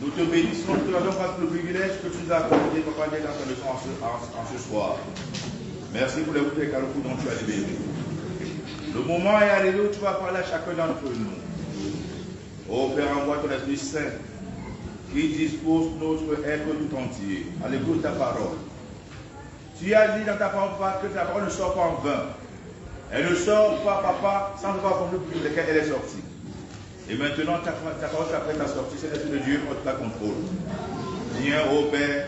Nous te bénissons, nous te rendons grâce pour le privilège que tu nous as accordé, Papa, d'être dans ta leçon en ce soir. Merci pour les routes et carrefours dont tu as libéré. Le moment est arrivé où tu vas parler à chacun d'entre nous. Ô Père, envoie ton Esprit Saint qui dispose notre être tout entier à l'écoute de ta parole. Tu as dit dans ta parole, Papa, que ta parole ne sort pas en vain. Elle ne sort pas, Papa, sans avoir compris pour lequel elle est sortie. Et maintenant, ta parole après ta sortie, c'est l'Esprit de Dieu qui la contrôle. Viens, ô Père,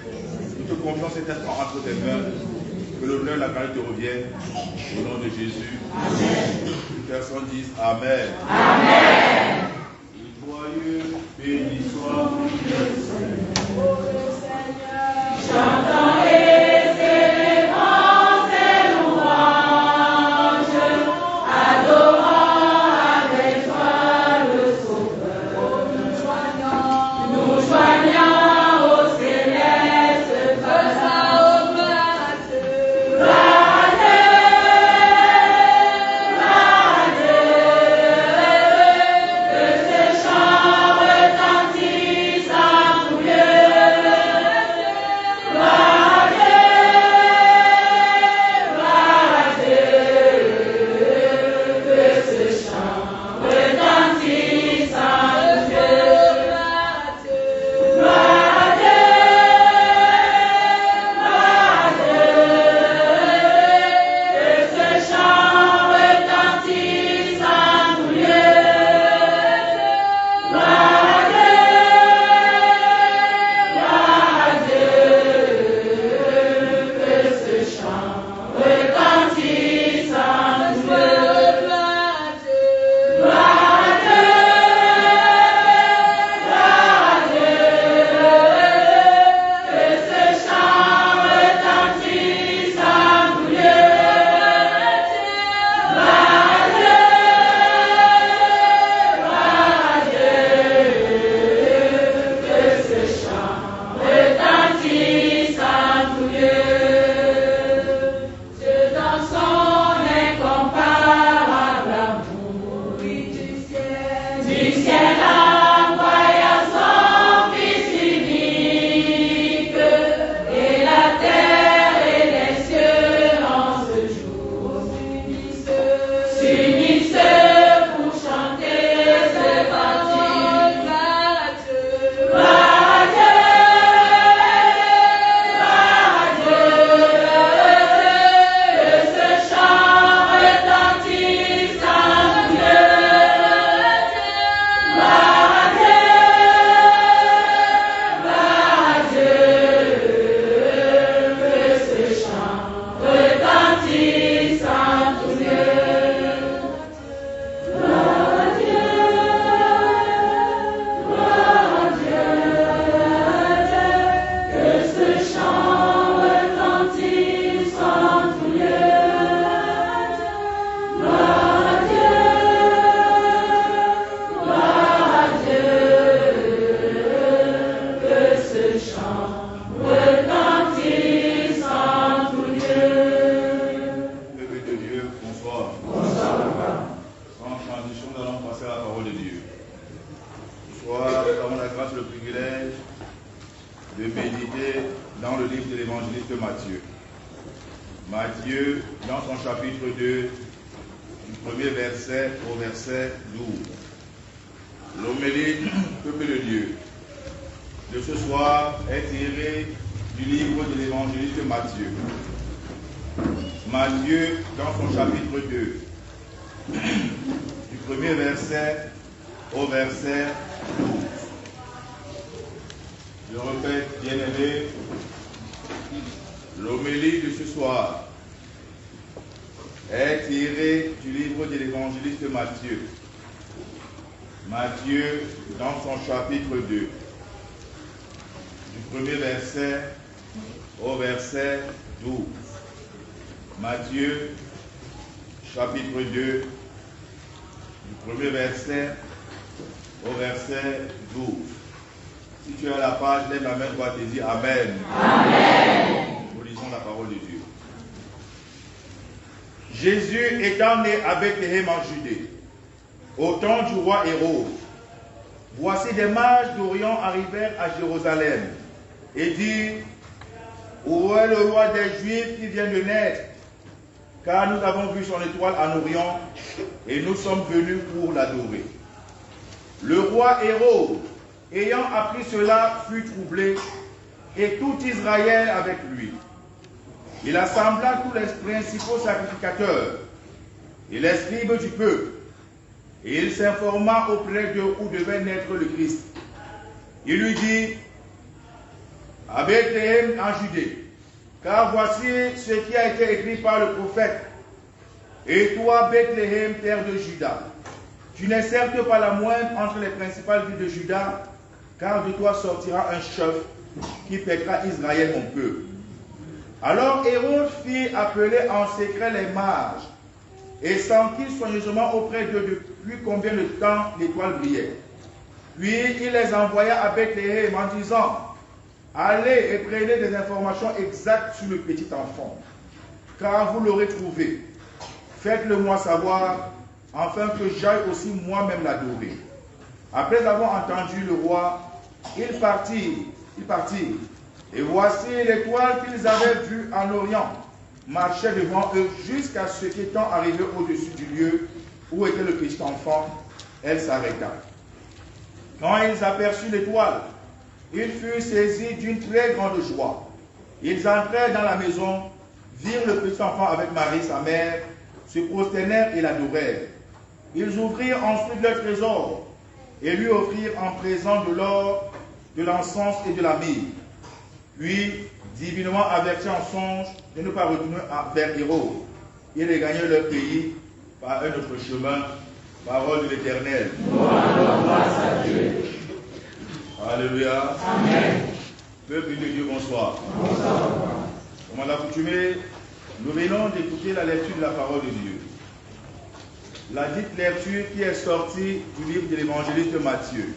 nous te confions cet instant entre tes mains. Que l'honneur et la gloire te reviennent. Au nom de Jésus. Amen. Toutes les personnes disent Amen. Amen. Joyeux, béni soit le Seigneur. Chantons les célébrants et louanges, adorant avec joie le Sauveur. Nous joignons au céleste grâce au gloire à Dieu. Gloire à Dieu, que ces chants retentissent en tout lieu. Gloire à Dieu, que ces chants retentissent en tout lieu. Gloire à Dieu, que ces chants retentissent en tout lieu. Gloire à Dieu, que ces chants retentissent en tout lieu. Gloire à Dieu, que ces chants retentissent en tout lieu. Gloire à Dieu, que ces chants retentissent en tout lieu. Dieu dans son incomparable amour, du ciel envoya son Fils unique, et la terre et les cieux en ce jour s'unissent pour chanter ce cantique. Gloire à Dieu, que ce chant retentisse en tout lieu. Gloire à Dieu, que ce chant retentisse en tout lieu. Gloire à Dieu, que ce chant retentisse en tout lieu. Gloire à Dieu, que ce chant retentisse en tout lieu. Peuple de Dieu, bonsoir. Bonsoir. Sans transition, nous allons passer à la parole de Dieu. Ce soir, nous avons la grâce et le privilège de méditer dans le livre de l'évangéliste Matthieu. Matthieu, dans son chapitre 2, du premier verset au verset 12. L'homélie, peuple de Dieu, de ce soir est tirée du livre de l'évangéliste Matthieu. Matthieu, dans son chapitre 2, du premier verset au verset 12. Je répète, bien-aimés, l'homélie de ce soir est tirée du livre de l'évangéliste Matthieu. Matthieu, dans son chapitre 2, du premier verset au verset 12. Matthieu, chapitre 2, du premier verset au verset 12. Si tu es à la page, lève la main droite et dis Amen. Amen. Nous lisons la parole de Dieu. Jésus étant né à Bethléem en Judée, au temps du roi Hérode, voici des mages d'Orient arrivèrent à Jérusalem et dirent, où est le roi des Juifs qui vient de naître? Car nous avons vu son étoile en Orient et nous sommes venus pour l'adorer. Le roi Hérode, ayant appris cela, fut troublé et tout Israël avec lui. Il assembla tous les principaux sacrificateurs et les scribes du peuple, et il s'informa auprès d'eux où devait naître le Christ. Il lui dit, à Bethléem en Judée, car voici ce qui a été écrit par le prophète. Et toi, Bethléem, terre de Juda, tu n'es certes pas la moindre entre les principales villes de Juda, car de toi sortira un chef qui paîtra Israël, mon peuple. Alors Hérode fit appeler en secret les mages et s'enquit soigneusement auprès d'eux depuis combien de temps l'étoile brillait. Puis il les envoya à Bethléem en disant, allez et prenez des informations exactes sur le petit enfant, car vous l'aurez trouvé. Faites-le moi savoir, afin que j'aille aussi moi-même l'adorer. Après avoir entendu le roi, ils partirent. Et voici l'étoile qu'ils avaient vue en Orient marchait devant eux jusqu'à ce qu'étant arrivé au-dessus du lieu où était le petit enfant, elle s'arrêta. Quand ils aperçurent l'étoile, ils furent saisis d'une très grande joie. Ils entrèrent dans la maison, virent le petit enfant avec Marie, sa mère, se prosternèrent et l'adorèrent. Ils ouvrirent ensuite leur trésor et lui offrirent en présent de l'or, de l'encens et de la myrrhe. Puis, divinement avertis en songe de ne pas retourner vers Hérode, ils regagnaient leur pays par un autre chemin. Parole de l'Éternel. Alléluia. Amen. Peuple de Dieu, bonsoir. Bonsoir. Comme à l'accoutumée, nous venons d'écouter la lecture de la parole de Dieu. La dite lecture qui est sortie du livre de l'évangéliste Matthieu.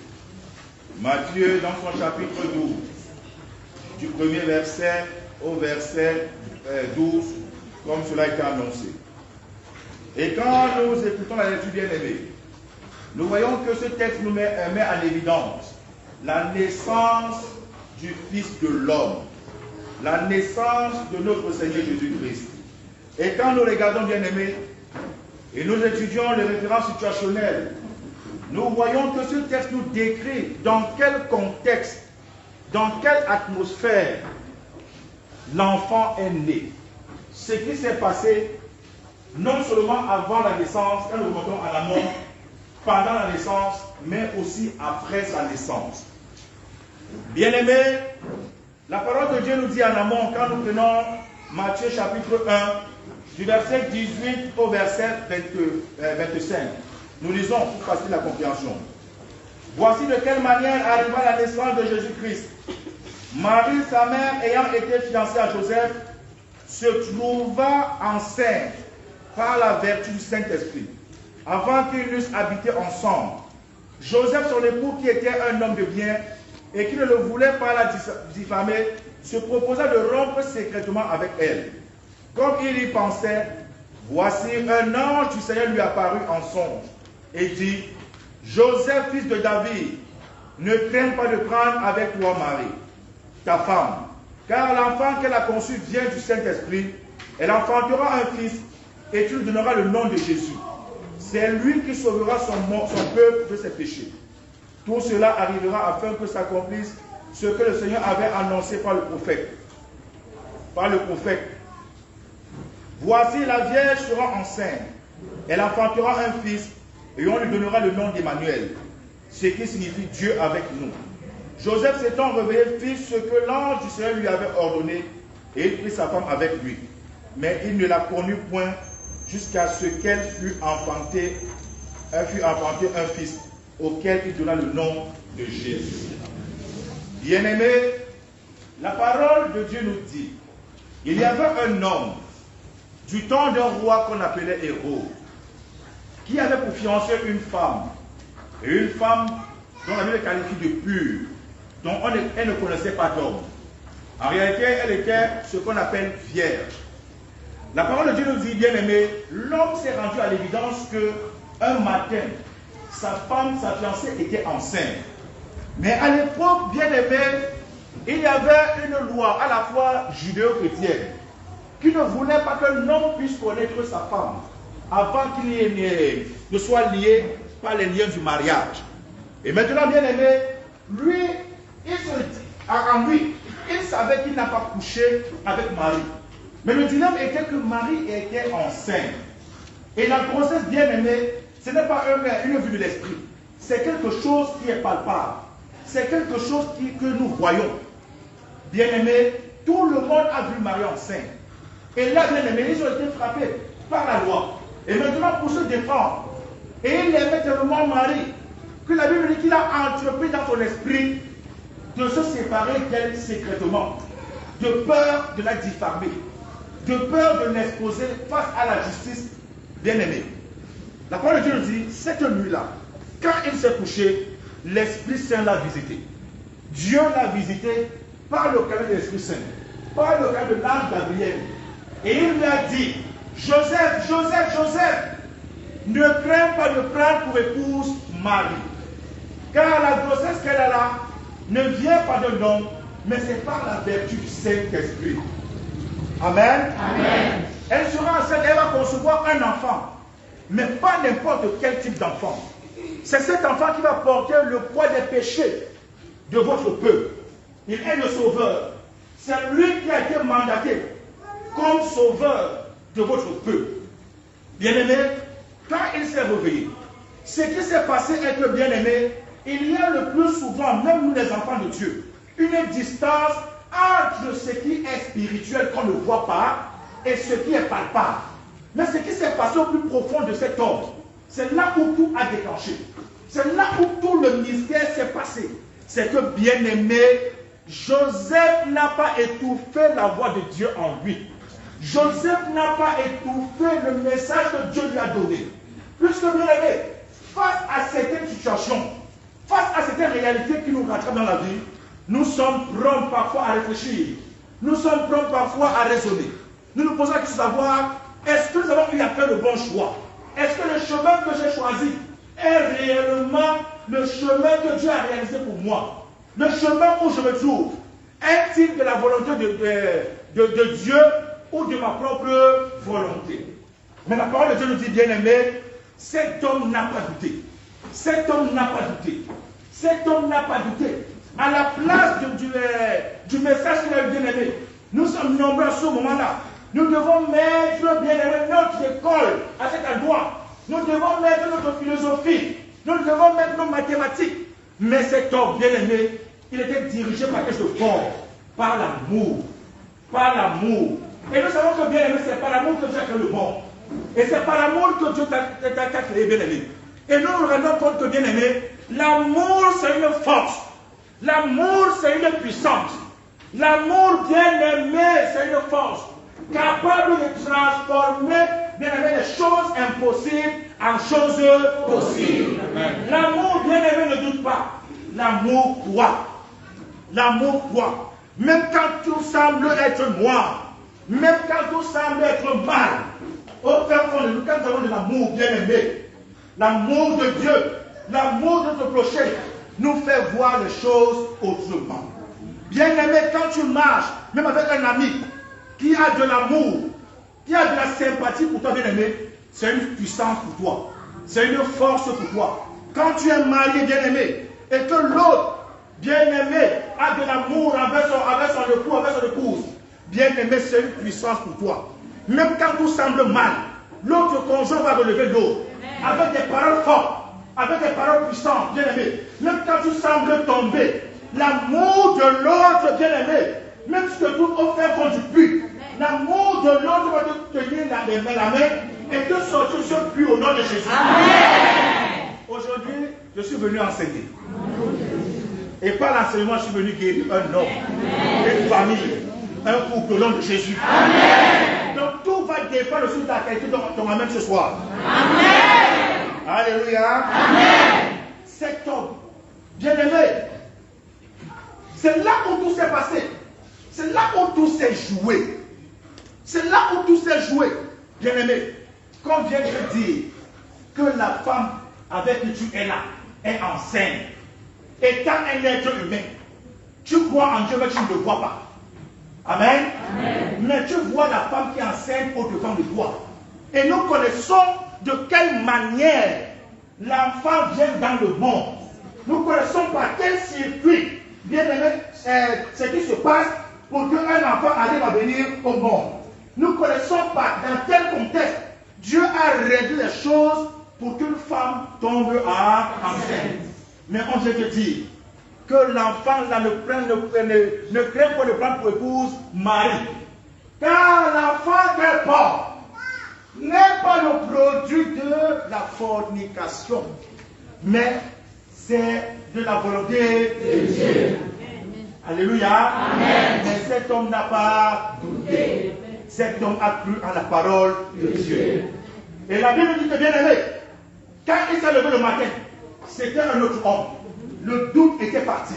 Matthieu, dans son chapitre 12, du premier verset au verset 12, comme cela a été annoncé. Et quand nous écoutons la lecture bien-aimée, nous voyons que ce texte nous met en évidence la naissance du Fils de l'homme, la naissance de notre Seigneur Jésus-Christ. Et quand nous regardons bien-aimés, et nous étudions les références situationnelles, nous voyons que ce texte nous décrit dans quel contexte, dans quelle atmosphère l'enfant est né. Ce qui s'est passé non seulement avant la naissance, quand nous remontons à la mort, pendant la naissance, mais aussi après sa naissance. Bien-aimés, la parole de Dieu nous dit en amont, quand nous prenons Matthieu chapitre 1, du verset 18 au verset 25, nous lisons pour faciliter la compréhension. Voici de quelle manière arriva la naissance de Jésus-Christ. Marie, sa mère, ayant été fiancée à Joseph, se trouva enceinte par la vertu du Saint-Esprit, avant qu'ils n'eussent habité ensemble. Joseph, son époux, qui était un homme de bien, et qui ne le voulait pas la diffamer, se proposa de rompre secrètement avec elle. Comme il y pensait, voici un ange du Seigneur lui apparut en songe, et dit, Joseph, fils de David, ne crains pas de prendre avec toi Marie, ta femme, car l'enfant qu'elle a conçu vient du Saint-Esprit. Elle enfantera un fils, et tu lui donneras le nom de Jésus. C'est lui qui sauvera son peuple de ses péchés. Tout cela arrivera afin que s'accomplisse ce que le Seigneur avait annoncé par le prophète. Voici, la Vierge sera enceinte. Elle enfantera un fils, et on lui donnera le nom d'Emmanuel, ce qui signifie Dieu avec nous. Joseph s'étant réveillé fit ce que l'ange du Seigneur lui avait ordonné, et il prit sa femme avec lui. Mais il ne la connut point jusqu'à ce qu'elle fût enfantée un fils, auquel il donna le nom de Jésus. Bien-aimés, la parole de Dieu nous dit, il y avait un homme du temps d'un roi qu'on appelait Hérode, qui avait pour fiancée une femme, et une femme dont on avait le qualifié de pure, dont elle ne connaissait pas d'homme. En réalité, elle était ce qu'on appelle vierge. La parole de Dieu nous dit, bien aimé, l'homme s'est rendu à l'évidence qu'un matin, sa femme, sa fiancée était enceinte. Mais à l'époque, bien aimé, il y avait une loi à la fois judéo-chrétienne qui ne voulait pas que l'homme puisse connaître sa femme avant qu'il ne soit lié par les liens du mariage. Et maintenant, bien aimé, lui, il savait qu'il n'a pas couché avec Marie. Mais le dilemme était que Marie était enceinte. Et la grossesse, bien aimée, ce n'est pas une vue de l'esprit. C'est quelque chose qui est palpable. C'est quelque chose que nous voyons. Bien aimé, tout le monde a vu Marie enceinte. Et là, bien aimé, ils ont été frappés par la loi. Et maintenant, pour se défendre, et il aimait tellement Marie, que la Bible dit qu'il a entrepris dans son esprit de se séparer d'elle secrètement, de peur de la diffamer, de peur de l'exposer face à la justice bien-aimée. La parole de Dieu nous dit, cette nuit-là, quand il s'est couché, l'Esprit Saint l'a visité. Dieu l'a visité par le canal de l'Esprit Saint, par le canal de l'ange Gabriel. Et il lui a dit, Joseph, Joseph, Joseph, ne crains pas de prendre pour épouse Marie. Car la grossesse qu'elle a là ne vient pas de l'homme, mais c'est par la vertu du Saint-Esprit. Amen. Amen. Elle sera enceinte, elle va concevoir un enfant, mais pas n'importe quel type d'enfant. C'est cet enfant qui va porter le poids des péchés de votre peuple. Il est le sauveur. C'est lui qui a été mandaté comme sauveur de votre peuple. Bien-aimé, quand il s'est réveillé, ce qui s'est passé est que, bien-aimé, il y a le plus souvent, même nous les enfants de Dieu, une distance entre ce qui est spirituel qu'on ne voit pas et ce qui est palpable. Mais ce qui s'est passé au plus profond de cet homme, c'est là où tout a déclenché. C'est là où tout le mystère s'est passé. C'est que, bien-aimé, Joseph n'a pas étouffé la voix de Dieu en lui. Joseph n'a pas étouffé le message que Dieu lui a donné. Puisque, bien-aimé, face à certaines situations, face à certaines réalités qui nous rattrapent dans la vie, nous sommes prompts parfois à réfléchir. Nous sommes prompts parfois à raisonner. Nous nous posons la question de savoir, est-ce que nous avons eu à faire le bon choix? Est-ce que le chemin que j'ai choisi est réellement le chemin que Dieu a réalisé pour moi? Le chemin où je me trouve est-il de la volonté de Dieu ou de ma propre volonté? Mais la parole de Dieu nous dit, bien-aimé, cet homme n'a pas douté. Cet homme n'a pas douté. Cet homme n'a pas douté. À la place du message qu'il a eu, bien-aimé, nous sommes nombreux à ce moment-là. Nous devons mettre, bien-aimé, notre école à cet endroit. Nous devons mettre notre philosophie. Nous devons mettre nos mathématiques. Mais cet homme, bien-aimé, il était dirigé par quelque chose de fort. Par l'amour. Par l'amour. Et nous savons que, bien-aimé, c'est par l'amour que Dieu a créé le monde. Et c'est par l'amour que Dieu t'a créé, bien-aimé. Et nous nous rendons compte que, bien-aimé, l'amour, c'est une force. L'amour, c'est une puissance. L'amour, bien-aimé, c'est une force. Capable de transformer, bien-aimé, les choses impossibles en choses possibles. L'amour, bien-aimé, ne doute pas. L'amour croit. L'amour croit. Même quand tout semble être noir, même quand tout semble être mal, au fond de nous, quand nous avons de l'amour, bien-aimé, l'amour de Dieu, l'amour de notre prochain, nous fait voir les choses autrement. Bien-aimé, quand tu marches, même avec un ami qui a de l'amour, qui a de la sympathie pour toi, bien-aimé, c'est une puissance pour toi. C'est une force pour toi. Quand tu es marié, bien-aimé, et que l'autre, bien-aimé, a de l'amour avec son époux, avec son épouse, bien-aimé, c'est une puissance pour toi. Même quand tout semble mal, l'autre conjoint va relever l'autre, avec des paroles fortes, avec des paroles puissantes, bien-aimé. Même quand tu sembles tomber, l'amour de l'autre, bien-aimé, même si tu trouves au fin fond du puits, l'amour de l'autre va te tenir la main et te sortir sur le puits au nom de Jésus. Aujourd'hui, je suis venu enseigner. Et par l'enseignement, je suis venu guérir un homme, une famille, un couple au nom de Jésus. Amen. Donc tout va dépendre sur ta qualité de ton amen ce soir. Amen. Alléluia. Amen. Cet homme, bien-aimé, c'est là où tout s'est passé. C'est là où tout s'est joué. C'est là où tout s'est joué. Bien-aimé, qu'on vient de dire que la femme avec qui tu es là est enceinte. étant un être humain, tu crois en Dieu mais tu ne le vois pas. Amen. Amen. Mais tu vois la femme qui est enceinte au-devant de toi. Et nous connaissons de quelle manière l'enfant vient dans le monde. Nous connaissons par quel circuit, bien aimé, ce qui se passe pour qu'un enfant arrive à venir au monde. Nous connaissons pas dans quel contexte Dieu a réglé les choses pour qu'une femme tombe enceinte. Mais on veut te dire que l'enfant là ne craint pas de prendre pour épouse Marie. Car l'enfant qu'elle porte n'est pas le produit de la fornication, mais c'est de la volonté de Dieu. Alléluia. Amen. Mais cet homme n'a pas douté. Cet homme a cru en la parole de Dieu. Et la Bible dit que bien aimé, quand il s'est levé le matin, c'était un autre homme. Le doute était parti.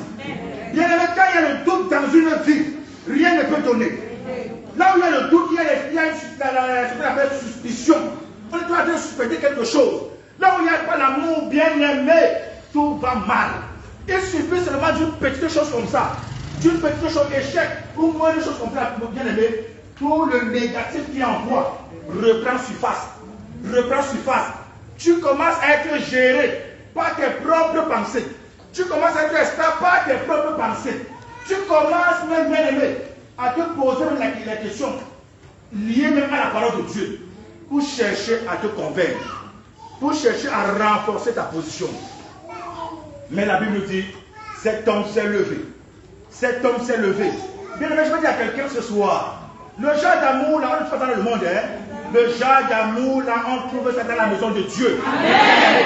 Bien aimé, quand il y a le doute dans une vie, rien ne peut donner. Là où il y a le doute, il y a ce qu'on appelle suspicion. On est en train de suspecter quelque chose. Là où il n'y a pas l'amour bien aimé, tout va mal. Il suffit seulement d'une petite chose comme ça, d'une petite chose échec, ou moins de choses comme ça, bien aimé, tout le négatif qui est en toi reprend surface. Reprend surface. Tu commences à être géré par tes propres pensées. Tu commences à être stable par tes propres pensées. Tu commences même, bien aimé, à te poser la question liée même à la parole de Dieu pour chercher à te convaincre, pour chercher à renforcer ta position. Mais la Bible nous dit, cet homme s'est levé. Cet homme s'est levé. Bien aimé, je veux dire à quelqu'un ce soir, le genre d'amour, là, on ne trouve pas dans le monde, hein. Le genre d'amour, là, on trouve ça dans la maison de Dieu. Amen.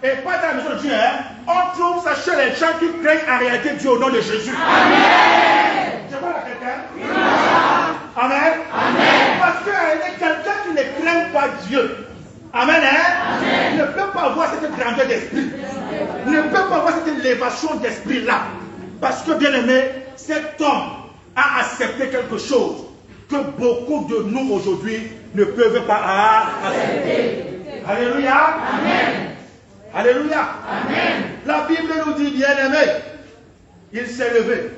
Et pas dans la maison de Dieu, hein. On trouve ça chez les gens qui craignent en réalité Dieu au nom de Jésus. Amen. Je parle à quelqu'un. Amen. Amen. Parce que quelqu'un qui ne craint pas Dieu, amen, hein, amen, ne peut pas avoir cette grandeur d'esprit. Ne peut pas avoir cette élévation d'esprit-là. Parce que, bien aimé, cet homme a accepté quelque chose que beaucoup de nous aujourd'hui ne peuvent pas accepter. Alléluia. Amen. Alléluia. Amen. La Bible nous dit, bien aimé, il s'est levé.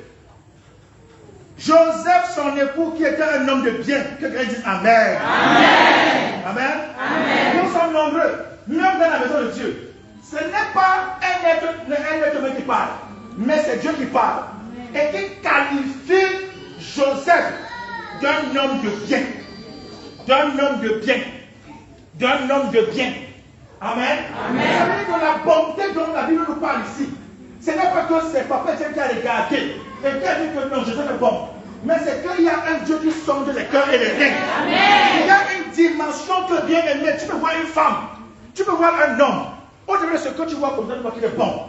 Joseph, son époux, qui était un homme de bien, que Dieu dise Amen. Amen. Amen. Amen. Nous sommes nombreux, même dans la maison de Dieu. Ce n'est pas un être humain qui parle, mais c'est Dieu qui parle. Et qui qualifie Joseph d'un homme de bien. D'un homme de bien. D'un homme de bien. Amen. Amen. Vous savez que la bonté dont la Bible nous parle ici, ce n'est pas que c'est papa Dieu qui a regardé et qui a dit que non, Joseph est bon. Mais c'est qu'il y a un Dieu qui sonde les cœurs et les reins. Amen. Il y a une dimension que bien aimée. Tu peux voir une femme, tu peux voir un homme. Au-delà de ce que tu vois comme ça, tu vois qu'il est bon.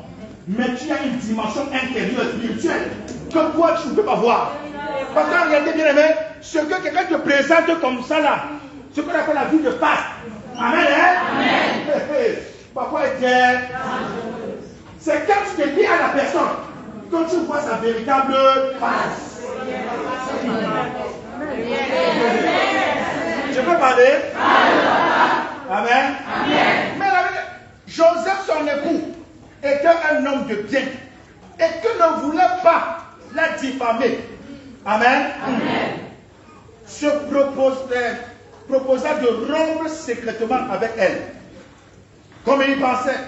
Mais tu as une dimension intérieure, spirituelle, que toi tu ne peux pas voir. Parce qu'en réalité, bien aimé, ce que quelqu'un te présente comme ça là, ce qu'on appelle la vie de face. Amen, hein? Amen. Parfois, c'est quand tu te dis à la personne que tu vois sa véritable face. Je peux parler? Amen. Amen. Mais Joseph, son époux, était un homme de bien et que ne voulait pas la diffamer. Amen. Amen. Se proposa de rompre secrètement avec elle. Comme il y pensait,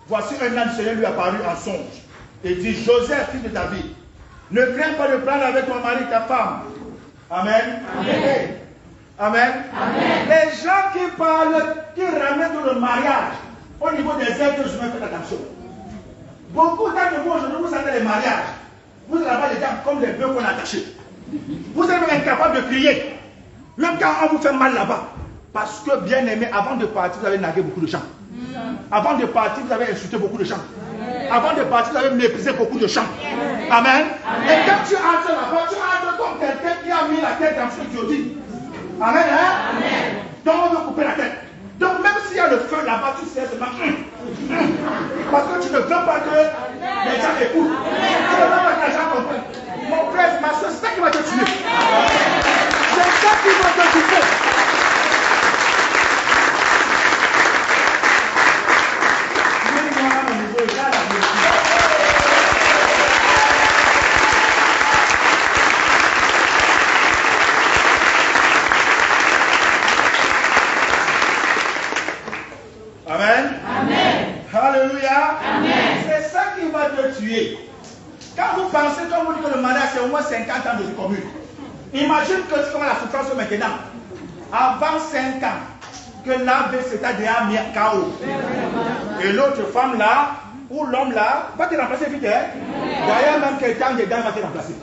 voici un ange du Seigneur lui apparut en songe et dit, Joseph, fils de David, ne crains pas de prendre avec ton mari ta femme. Amen. Amen. Amen. Amen. Les gens qui parlent, qui ramènent le mariage au niveau des êtres humains, faites attention. Beaucoup d'entre vous aujourd'hui, vous savez les mariages. Vous allez avoir les gens comme des bœufs qu'on a attachés. Vous êtes même incapable de crier. Même quand on vous fait mal là-bas. Parce que, bien aimé, avant de partir, vous avez nagué beaucoup de gens. Avant de partir, vous avez insulté beaucoup de gens. Avant de partir, vous avez méprisé beaucoup de gens. Amen. Et quand tu entres là-bas, tu entres comme quelqu'un qui a mis la tête dans ce que Dieu dit. Amen. Hein? Amen. Donc on veut couper la tête. Donc même s'il y a le feu là-bas, tu sais seulement. Parce que tu ne veux pas que les gens écoutent. Tu ne veux pas que les gens comprennent. Mon frère, ma soeur, c'est ça qui va te tuer. C'est ça qui va te tuer. continuer. Quand vous pensez, quand vous dites que le mariage c'est au moins 50 ans de vie commune, imagine que c'est comme la souffrance maintenant. Avant 5 ans, que l'âme s'était déjà mis à KO. Et l'autre femme là, ou l'homme là, va te remplacer vite. D'ailleurs, même quelqu'un dedans va te remplacer.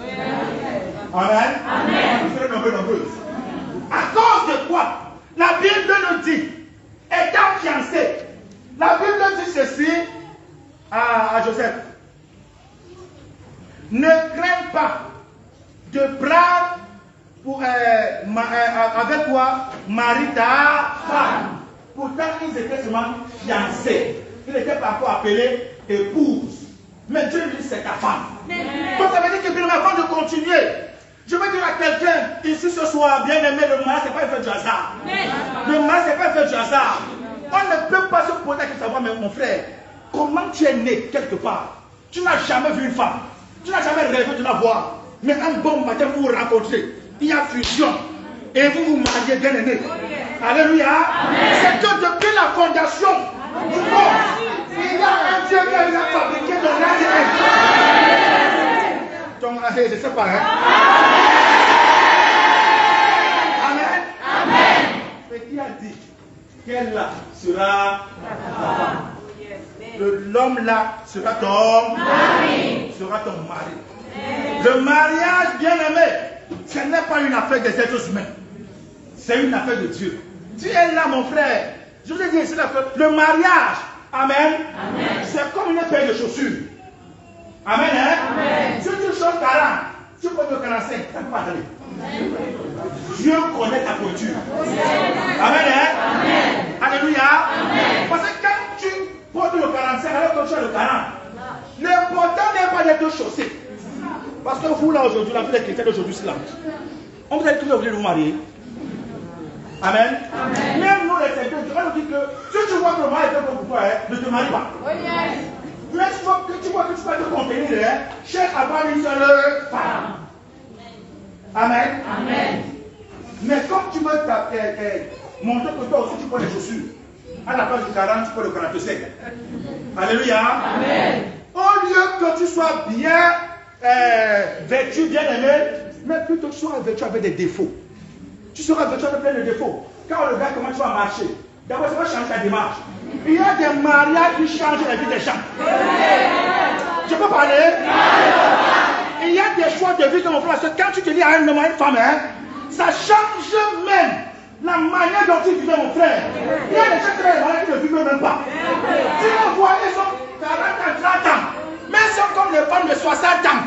Amen. Amen. Vous serez nombreuses. À cause de quoi? La Bible nous dit, étant fiancé, la Bible dit ceci à Joseph. Ne crains pas de prendre avec toi Marie ta femme. Pourtant, ils étaient seulement fiancés. Ils n'étaient pas encore appelés épouse. Mais Dieu lui dit c'est ta femme. Donc ça veut dire que bien avant de continuer, je veux dire à quelqu'un ici ce soir, bien aimé, le mariage c'est pas un fait du hasard. Le mariage c'est pas un fait du hasard. On ne peut pas se poser la question, mais mon frère, comment tu es né quelque part? Tu n'as jamais vu une femme. Tu n'as jamais rêvé de la voir. Mais un bon matin, vous vous rencontrez. Il y a fusion. Et vous vous mariez bien aimé. Alléluia. C'est que depuis la fondation du monde, il y a un Dieu qui a fabriqué de l'ADN. Donc, je ne sais pas. Hein? Amen. Amen. Et qui a dit qu'elle là sera ta femme? L'homme là sera ton mari. Sera ton mari. Le mariage, bien aimé, ce n'est pas une affaire des êtres humains. C'est une affaire de Dieu. Tu es là, mon frère. Je vous ai dit ici, le mariage, amen, c'est comme une paire de chaussures. Amen, hein? Amen. Si tu changes 40, tu peux de 45, ça ne peut pas aller. Dieu connaît ta pointure. Amen, hein? Amen. Alléluia. Amen. Parce que quand tu portes le 45, alors que tu as le 40, l'important n'est pas d'être chaussé. Parce que vous, là, aujourd'hui, la vie des chrétiens d'aujourd'hui, c'est là. On vous a dit que vous voulez vous marier. Amen. Amen. Même nous, les chrétiens, on nous dit que si tu vois que le mariage est bon pour toi, ne te marie pas. Oh, yes. Mais tu vois que tu peux te contenir, cherche à avoir une seule femme. Amen. Amen. Mais comme tu veux montrer que toi aussi tu prends les chaussures, à la place du 40, tu peux le 45. Alléluia. Amen. Au lieu que tu sois bien vêtu, bien aimé, mais plutôt que tu sois vêtu avec des défauts. Tu seras vêtu avec plein de défauts. Quand on regarde comment tu vas marcher, d'abord ça va changer ta démarche. Il y a des mariages qui changent la vie des gens. Je peux parler? Il y a des choix de vie que mon frère, parce que quand tu te lis à un homme, à une femme, hein, ça change même la manière dont tu vivais, mon frère. Il y a des gens qui ne vivent même pas. Tu les vois, ils sont 40 ans, 30 ans. Mais ils sont comme les femmes de 60 ans.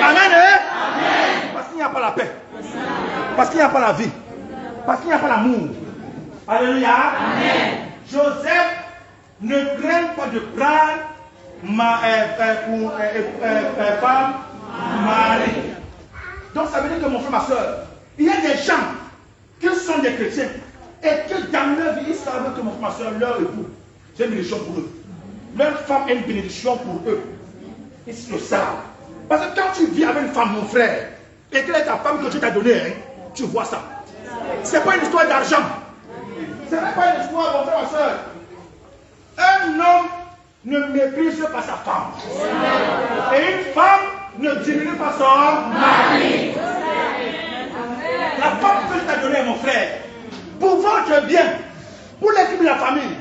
Amen, hein? Parce qu'il n'y a pas la paix. Parce qu'il n'y a pas la vie. Parce qu'il n'y a pas l'amour. Alléluia. Amen. Joseph ne craint pas de prendre femme Marie. Donc ça veut dire que mon frère, ma soeur, il y a des gens qui sont des chrétiens et que dans leur vie, ils savent que mon frère, ma soeur, leur époux, c'est une bénédiction pour eux. Leur femme est une bénédiction pour eux. Ils le savent. Parce que quand tu vis avec une femme, mon frère, et qu'elle est ta femme que Dieu t'a donnée, hein, tu vois ça. Ce n'est pas une histoire d'argent. Ce n'est pas une histoire, mon frère, ma soeur. Un homme ne méprise pas sa femme. Et une femme ne diminue pas son mari. La femme que je t'ai donnée, mon frère, pour votre bien, pour l'équipe de la famille,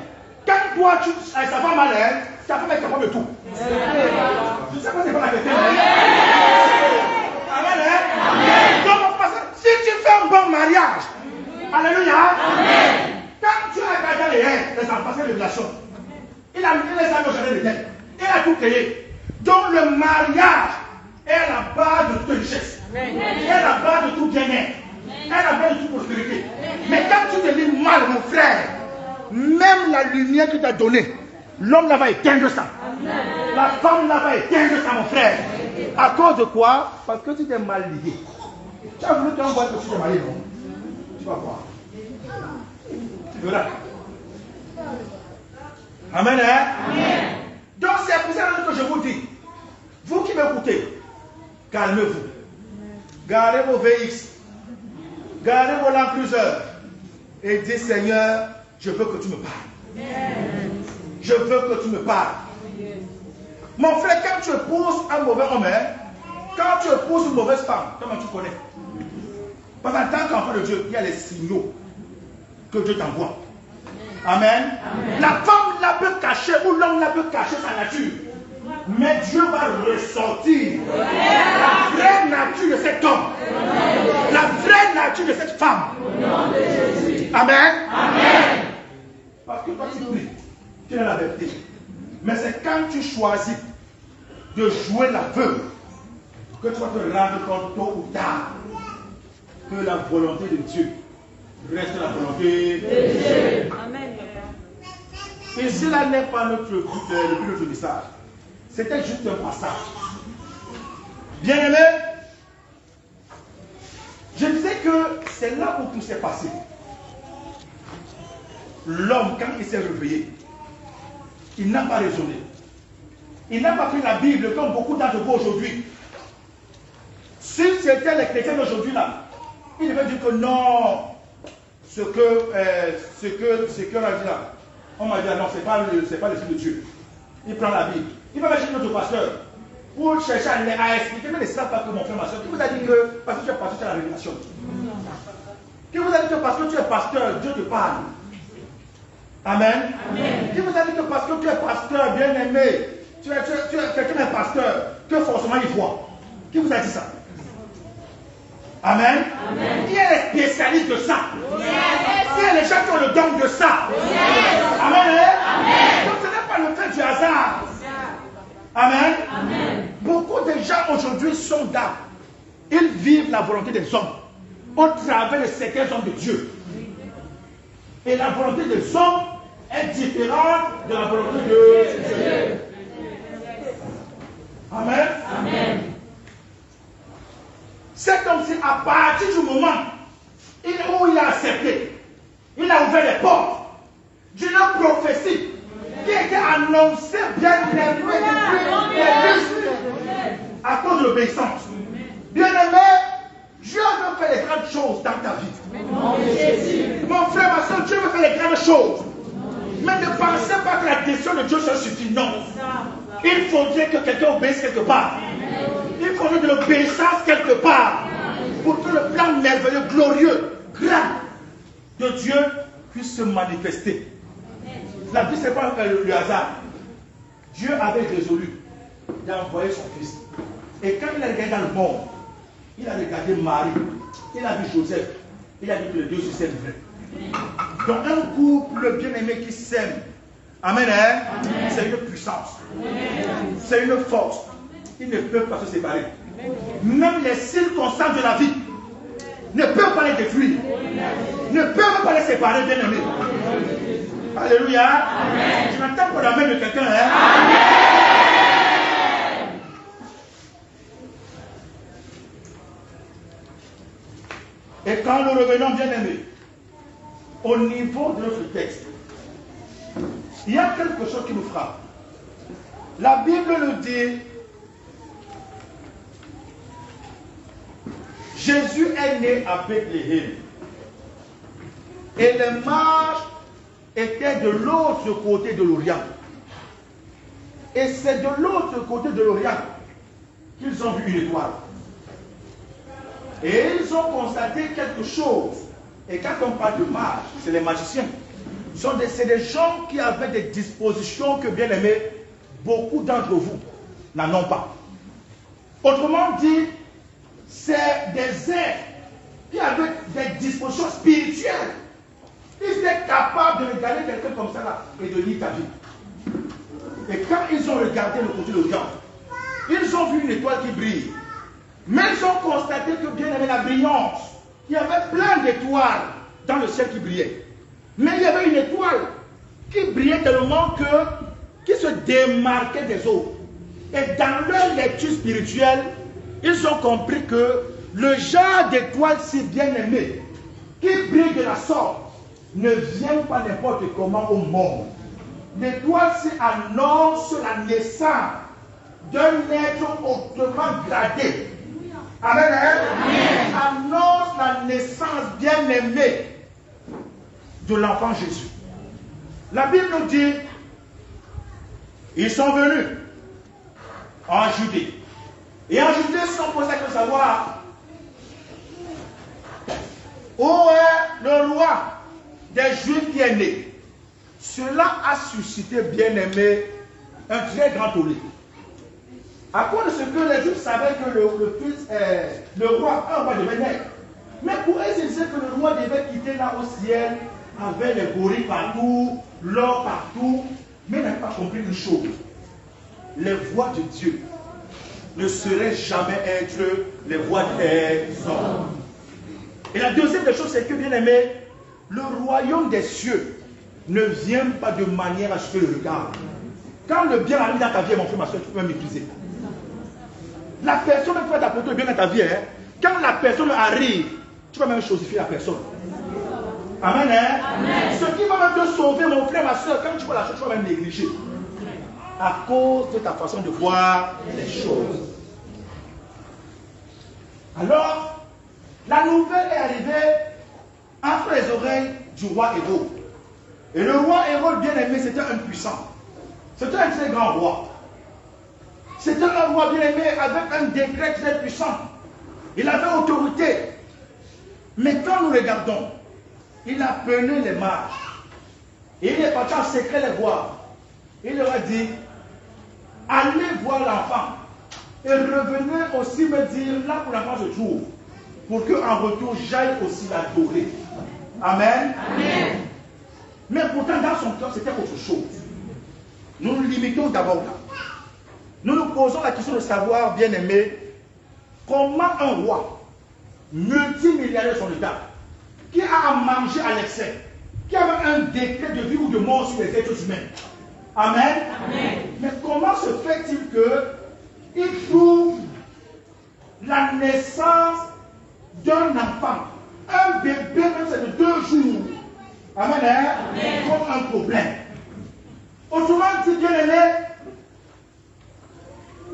quand toi, ça va mal, hein, ta femme est capable de tout. Je ne sais pas si c'est pas la question. Amen, hein? Donc, si tu fais un bon mariage, alléluia, quand tu as gardé les enfants, c'est révélation. Il a mis les amis au jardin de terre. Il a tout créé. Donc le mariage est la base de toute richesse. Est la base de tout bien-être. Est la base de toute prospérité. Mais quand tu te lis mal, mon frère, même la lumière qu'il t'a donnée, l'homme là va éteindre ça. La femme là va éteindre ça, mon frère. À cause de quoi? Parce que tu t'es mal lié. Tu as voulu t'envoyer que tu t'es marié, non? Tu vas voir. Tu verras. Amen, hein? Amen. Donc c'est pour ça que je vous dis, vous qui m'écoutez, calmez-vous. Gardez vos VX, gardez vos Land Cruiser et dites Seigneur, je veux que tu me parles. Je veux que tu me parles. Mon frère, quand tu épouses un mauvais homme, quand tu épouses une mauvaise femme, comment tu connais? Parce qu'en tant qu'enfant de Dieu, il y a les signaux que Dieu t'envoie. Amen. Amen. La femme là peut cacher, ou l'homme là peut cacher sa nature. Mais Dieu va ressortir la vraie nature de cet homme, la vraie nature de cette femme. Amen. Amen. Parce que toi tu pries, tu as la vérité. Mais c'est quand tu choisis de jouer l'aveugle que tu vas te rendre compte tôt ou tard que la volonté de Dieu reste la volonté de Dieu. Amen. Et cela n'est pas le but de notre message. C'était juste un passage. Bien aimé, je disais que c'est là où tout s'est passé. L'homme, quand il s'est réveillé, il n'a pas raisonné. Il n'a pas pris la Bible comme beaucoup d'entre vous aujourd'hui. Si c'était les chrétiens d'aujourd'hui là, il devait dire que non, ce que on a dit là, on m'a dit non, c'est pas l'esprit de Dieu. Il prend la Bible. Il va chez notre pasteur pour chercher à expliquer, mais ne savent pas que mon frère, ma soeur, qui vous a dit que parce que tu es pasteur, tu as la révélation. Qui vous a dit que parce que tu es pasteur, Dieu te parle. Amen. Amen. Qui vous a dit que parce que tu es pasteur, bien aimé, tu es quelqu'un d'un pasteur, que forcément il voit. Qui vous a dit ça? Amen. Amen. Qui est les spécialistes de ça? Yes. Qui est les gens qui ont le don de ça? Yes. Amen. Amen. Donc ce n'est pas le fait du hasard. Amen. Amen. Beaucoup de gens aujourd'hui sont là. Ils vivent la volonté des hommes au travers de certains hommes de Dieu. Et la volonté des hommes est différente de la volonté de Dieu. Amen. Amen. C'est comme si à partir du moment où il a accepté, il a ouvert les portes d'une prophétie qui était annoncée bien depuis à cause de l'obéissance. Bien aimé, Dieu veut faire les grandes choses dans ta vie. Mon frère, ma soeur, Dieu veut faire les grandes choses. Mais ne pensez pas que la décision de Dieu se suffit. Non. Il faudrait que quelqu'un obéisse quelque part. Il faudrait de l'obéissance quelque part. Pour que le plan merveilleux, glorieux, grand de Dieu puisse se manifester. La vie, ce n'est pas le hasard. Dieu avait résolu d'envoyer son fils. Et quand il a regardé dans le monde, il a regardé Marie, il a vu Joseph, il a vu que les deux se s'aiment vrai. Donc un couple bien-aimé qui s'aime, amen, hein? Amen. C'est une puissance, c'est une force. Ils ne peuvent pas se séparer. Même les circonstances de la vie ne peuvent pas les détruire, ne peuvent pas les séparer, bien-aimés. Alléluia. Amen. Je m'attends pour la main de quelqu'un. Hein? Amen. Et quand nous revenons, bien aimés, au niveau de notre texte, il y a quelque chose qui nous frappe. La Bible nous dit, Jésus est né à Bethléem. Et les mages étaient de l'autre côté de l'Orient. Et c'est de l'autre côté de l'Orient qu'ils ont vu une étoile. Et ils ont constaté quelque chose. Et quand on parle de mages, c'est les magiciens. C'est des gens qui avaient des dispositions que, bien aimés, beaucoup d'entre vous n'en ont pas. Autrement dit, c'est des êtres qui avaient des dispositions spirituelles. Ils étaient capables de regarder quelqu'un comme ça là et de lire ta vie. Et quand ils ont regardé le côté de l'Orient, ils ont vu une étoile qui brille. Mais ils ont constaté que bien aimé la brillance, il y avait plein d'étoiles dans le ciel qui brillaient. Mais il y avait une étoile qui brillait tellement qui se démarquait des autres. Et dans leur lecture spirituelle, ils ont compris que le genre d'étoile si bien aimée, qui brille de la sorte, ne vient pas n'importe comment au monde. L'étoile si annonce la naissance d'un être hautement gradé. Amen. Amen. Annonce la naissance bien aimée de l'enfant Jésus. La Bible nous dit, ils sont venus en Judée. Et en Judée, si on pose la question de savoir où est le roi des Juifs qui est né, cela a suscité, bien aimé, un très grand tollé. À cause de ce que les Juifs savaient que le roi, un roi devait naître. Mais pour eux, ils disaient que le roi devait quitter là au ciel, avec les gorilles partout, l'or partout. Mais ils n'avaient pas compris une chose. Les voies de Dieu ne seraient jamais être les voies des hommes. Et la deuxième des choses, c'est que, bien aimé, le royaume des cieux ne vient pas de manière à ce que le regarde. Quand le bien arrive dans ta vie, mon frère, ma soeur, tu peux même mépriser. La personne qui va t'apporter le bien dans ta vie, hein, quand la personne arrive, tu vas même chosifier la personne. Amen, hein? Amen. Ce qui va même te sauver, mon frère, ma soeur, quand tu vois la chose, tu vas même négliger. À cause de ta façon de voir les choses. Alors, la nouvelle est arrivée entre les oreilles du roi Hérode. Et le roi Hérode, bien aimé, c'était un puissant. C'était un très grand roi. C'était un roi bien aimé avec un décret très puissant. Il avait autorité. Mais quand nous regardons, il a appelé les mages. Et il est parti en secret les voir. Il leur a dit, allez voir l'enfant. Et revenez aussi me dire là où l'enfant se trouve. Pour qu'en retour, j'aille aussi l'adorer. Amen. Amen. Mais pourtant, dans son cœur, c'était autre chose. Nous nous limitons d'abord là. Nous nous posons la question de savoir, bien aimé, comment un roi multimilliardaire de son état, qui a à manger à l'excès, qui avait un décret de vie ou de mort sur les êtres humains. Amen. Amen. Mais comment se fait-il qu'il trouve la naissance d'un enfant, un bébé, même c'est de 2 jours, amen, hein, amen, comme un problème? Autrement dit, bien aimé,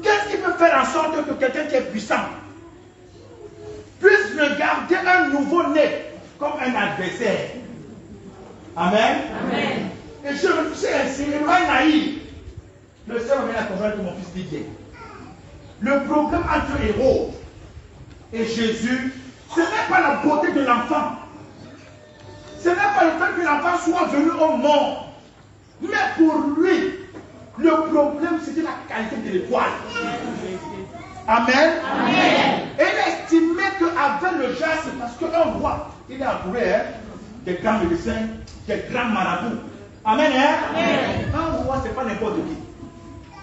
qu'est-ce qui peut faire en sorte que quelqu'un qui est puissant puisse regarder un nouveau-né comme un adversaire? Amen. Amen. Et je me suis ainsi, loin naïf. Le Seigneur m'a comprendre que mon fils dit bien. Le problème entre Hérode et Jésus, ce n'est pas la beauté de l'enfant. Ce n'est pas le fait que l'enfant soit venu au monde. Mais pour lui, le problème c'était la qualité de l'étoile. Amen. Amen. Et il estimait qu'avec le genre, c'est parce qu'un roi, il est entouré des grands médecins, des grands marabouts. Amen. Hein? Amen. Un roi, ce n'est pas n'importe qui.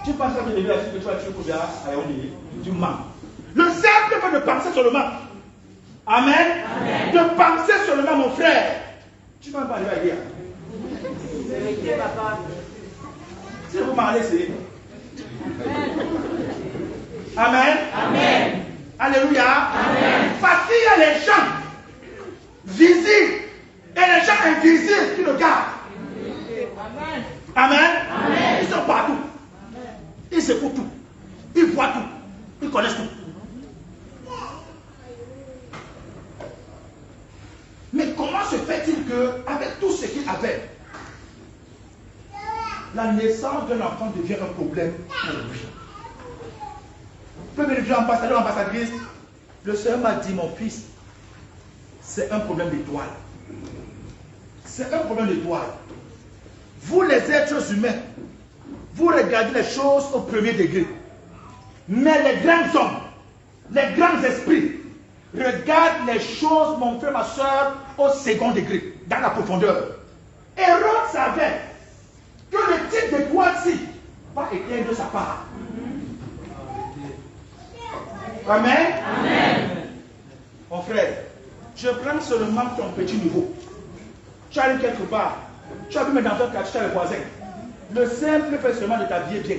Tu penses que tu devais la suite que tu vas tuer pour dire du mal. Le simple fait de penser seulement. Amen. Amen. De penser seulement, mon frère. Tu ne vas pas arriver à dire. Vérité, papa. Si vous m'en laissez. Amen. Amen. Alléluia. Amen. Parce qu'il y a les gens visibles et les gens invisibles qui le gardent. Amen. Amen. Amen. Ils sont partout. Ils écoutent tout. Ils voient tout. Ils connaissent tout. Mais comment se fait-il qu'avec tout ce qu'il avait, la naissance d'un enfant devient un problème pour lui? Peu de ambassadeur, ambassadrice, le Seigneur m'a dit, mon fils, c'est un problème d'étoile. C'est un problème d'étoile. Vous les êtres humains, vous regardez les choses au premier degré. Mais les grands hommes, les grands esprits, regardent les choses, mon frère, ma soeur, au second degré, dans la profondeur. Hérode savait que le type d'étoile-ci va éclairer de sa part. Amen. Amen. Mon frère, je prends seulement ton petit niveau. Tu arrives quelque part, tu as vu dans un quartier, tu as le voisin. Le simple fait seulement de t'habiller bien.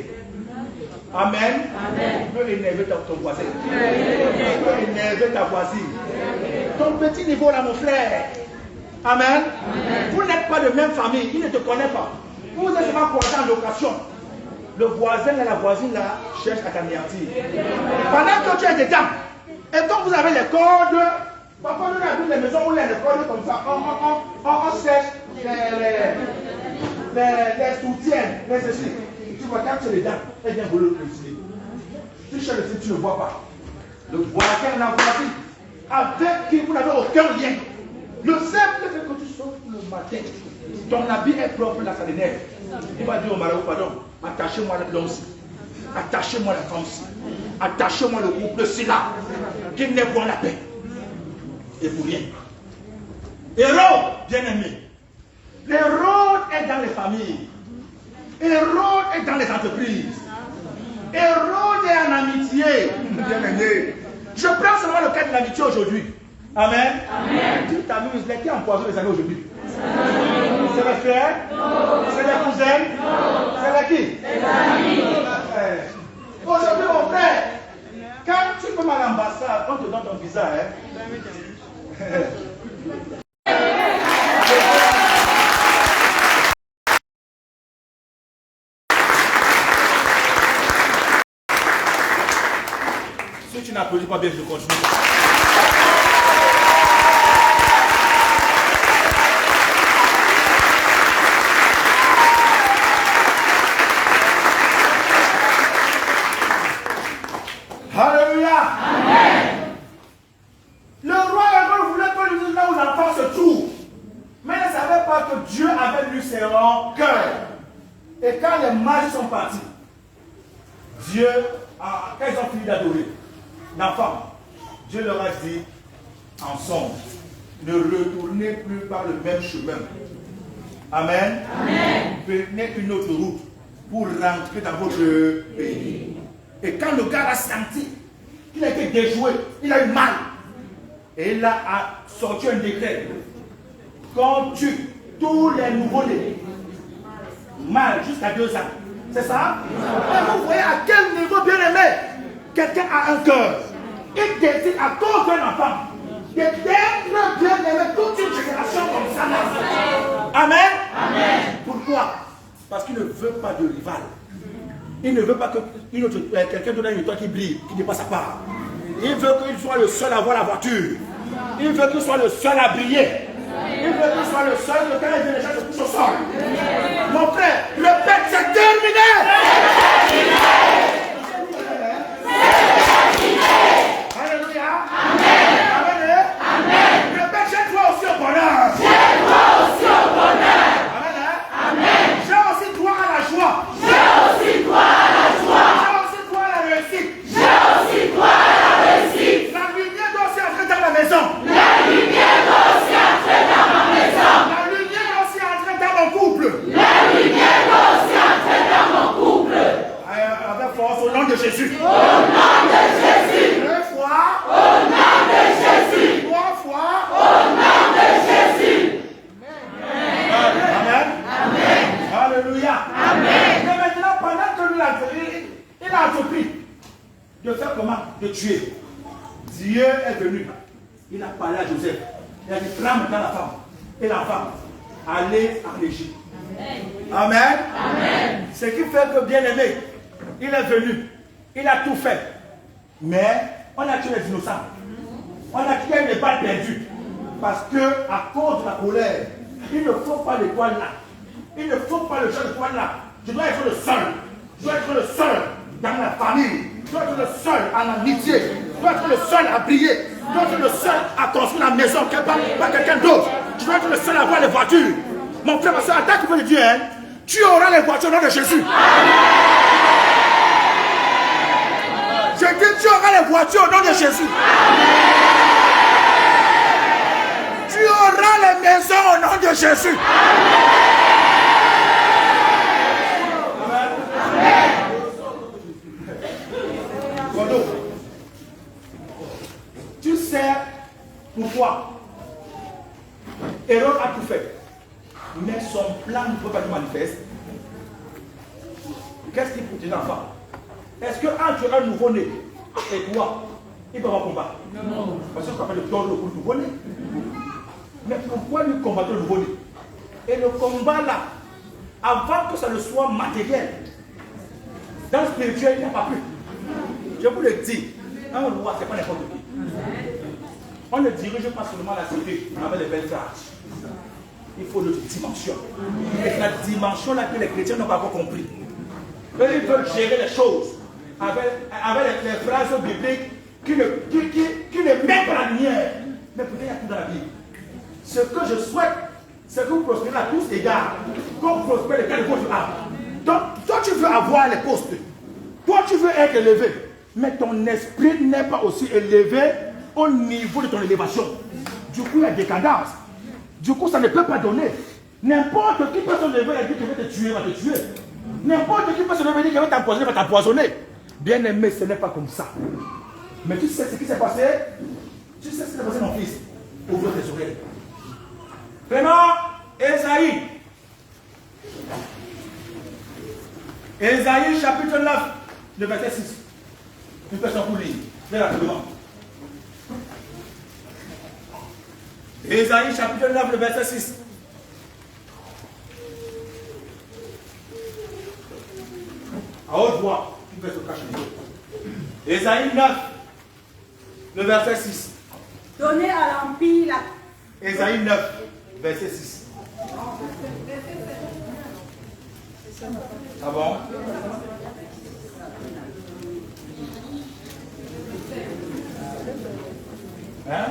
Amen. Amen. Tu peux énerver ton voisin. Tu peux énerver ta voisine. Ton petit niveau là, mon frère. Amen. Amen. Vous n'êtes pas de même famille, il ne te connaît pas. Vous êtes seulement pour en location. Le voisin et la voisine là cherchent à t'anéantir. Pendant que tu es dedans, et quand vous avez les codes, parfois nous avons les maisons où il y a les codes comme ça, on cherche les soutiens, les ceci. Tu vois, quand tu es dedans, elle vient voler le préciser. Tu cherches le ciel, tu ne vois pas. Le voisin, la voisine, avec qui vous n'avez aucun lien. Le simple fait que tu sors le matin, ton habit est propre, là ça l'énerve. Il va dire au marabout, pardon, attachez-moi l'homme-ci, attachez-moi la femme-ci, attachez-moi le couple-ci là, qu'il n'ait point la paix. Et pour rien. Hérode, bien-aimé. Hérode est dans les familles. Hérode est dans les entreprises. Hérode est en amitié. Bien-aimé. Je prends seulement le cas de l'amitié aujourd'hui. Amen. Amen. Tu t'amuses, les qui empoisonnent les amis aujourd'hui? C'est les frères? C'est les cousins? C'est les qui? Les amis. Aujourd'hui, mon frère, quand tu peux à l'ambassade, on te donne ton visa. Si tu n'applaudis pas bien, je continue. Alléluia. Amen. Le roi Hérode voulait que lui dise là où l'enfant se trouve. Mais il ne savait pas que Dieu avait lu ses rangs cœur. Et quand les mages sont partis, Dieu, quand ils ont fini d'adorer l'enfant, Dieu leur a dit ensemble, ne retournez plus par le même chemin. Amen. Amen. Prenez une autre route pour rentrer dans votre pays. Et quand le gars a senti qu'il a été déjoué, il a eu mal. Et il a sorti un décret. Qu'on tue tous les nouveaux-nés, mal jusqu'à 2 ans. C'est ça? Et vous voyez à quel niveau, bien aimé, quelqu'un a un cœur. Il décide à cause d'un enfant d'être bien aimé toute une génération comme ça. Amen. Amen. Pourquoi? Parce qu'il ne veut pas de rival. Il ne veut pas que quelqu'un donne une étoile qui brille, qui n'est pas sa part. Il veut qu'il soit le seul à avoir la voiture. Il veut qu'il soit le seul à briller. Il veut qu'il soit le seul de quand il vient les gens se couchent au sol. Mon frère, le père, c'est terminé. Alléluia. Amen. Amen. Amen. Le père, jette-toi aussi au bonheur. Jette-toi aussi au bonheur. Amen. Amen. J'ai aussi droit à la joie. J'ai aussi droit à la joie. J'ai aussi droit à la réussite. J'ai aussi droit à la réussite. La lumière doit aussi entrer dans la maison. La lumière doit aussi entrer dans ma maison. La lumière doit aussi entrer dans mon couple. La lumière doit aussi entrer dans mon couple. Avec force, au nom de Jésus. Au nom de Jésus. 2 fois. Au nom de Jésus. 3 fois. Au nom de Jésus. Amen. Amen. Alléluia. Amen. Mais maintenant, pendant que lui il a entrepris de faire comment? De tuer. Dieu est venu. Il a parlé à Joseph. Il a dit, prends maintenant la femme et l'enfant. Allez en Égypte. Amen. Amen. Ce qui fait que, bien aimé, il est venu. Il a tout fait. Mais on a tué les innocents. On a tué les balles perdues. Parce que, à cause de la colère, il ne faut pas l'étoile là. Il ne faut pas le genre d'étoile là. Je dois être le seul. Je dois être le seul dans la famille. Je dois être le seul en amitié. Je dois être le seul à briller. Je dois être le seul à construire la maison, pas quelqu'un d'autre. Je dois être le seul à avoir les voitures. Mon frère, ma soeur, attends qu'il veut le dire, hein, tu auras les voitures au nom de Jésus. Je dis, tu auras les voitures au nom de Jésus. Tu auras les maisons au nom de Jésus. Amen. Tu sais pourquoi Hérode a tout fait, mais son plan ne peut pas être manifeste. Qu'est-ce qu'il faut dire l'enfant? Est-ce qu'entre un nouveau-né et toi, il peut avoir combat? Non. Parce que ça s'appelle le don pour le nouveau-né. Mais pourquoi lui combattre le nouveau-né? Et le combat là, avant que ça ne soit matériel, dans le spirituel, il n'y a pas plus. Je vous le dis, un roi, ce n'est pas n'importe qui. On ne dirige pas seulement la cité avec les belles phrases. Il faut une dimension. Et c'est la dimension là que les chrétiens n'ont pas encore compris. Eux, ils veulent gérer les choses avec avec les phrases bibliques qui ne mettent pas la lumière. Mais peut-être il y a tout dans la Bible. Ce que je souhaite, c'est que vous prospérez à tous égards. Qu'on prospère les cas de votre âme. Donc, toi tu veux avoir les postes. Toi tu veux être élevé. Mais ton esprit n'est pas aussi élevé au niveau de ton élévation. Du coup, il y a décadence. Du coup, ça ne peut pas donner. N'importe qui peut se lever et dire qu'il va te tuer, va te tuer. N'importe qui peut se lever et dire qu'il va t'empoisonner, va t'empoisonner. Bien aimé, ce n'est pas comme ça. Mais tu sais ce qui s'est passé? Tu sais ce qui s'est passé, mon fils? Ouvre tes oreilles. Prenons Ésaïe. Ésaïe chapitre 9, le verset 6. Une personne pour lire. Viens là, devant. Ésaïe chapitre 9, le verset 6. À haute voix, tu peux se cacher les yeux. Ésaïe 9, le verset 6. Donnez à l'Empire la... Ésaïe 9, verset 6. Ah bon? Hein?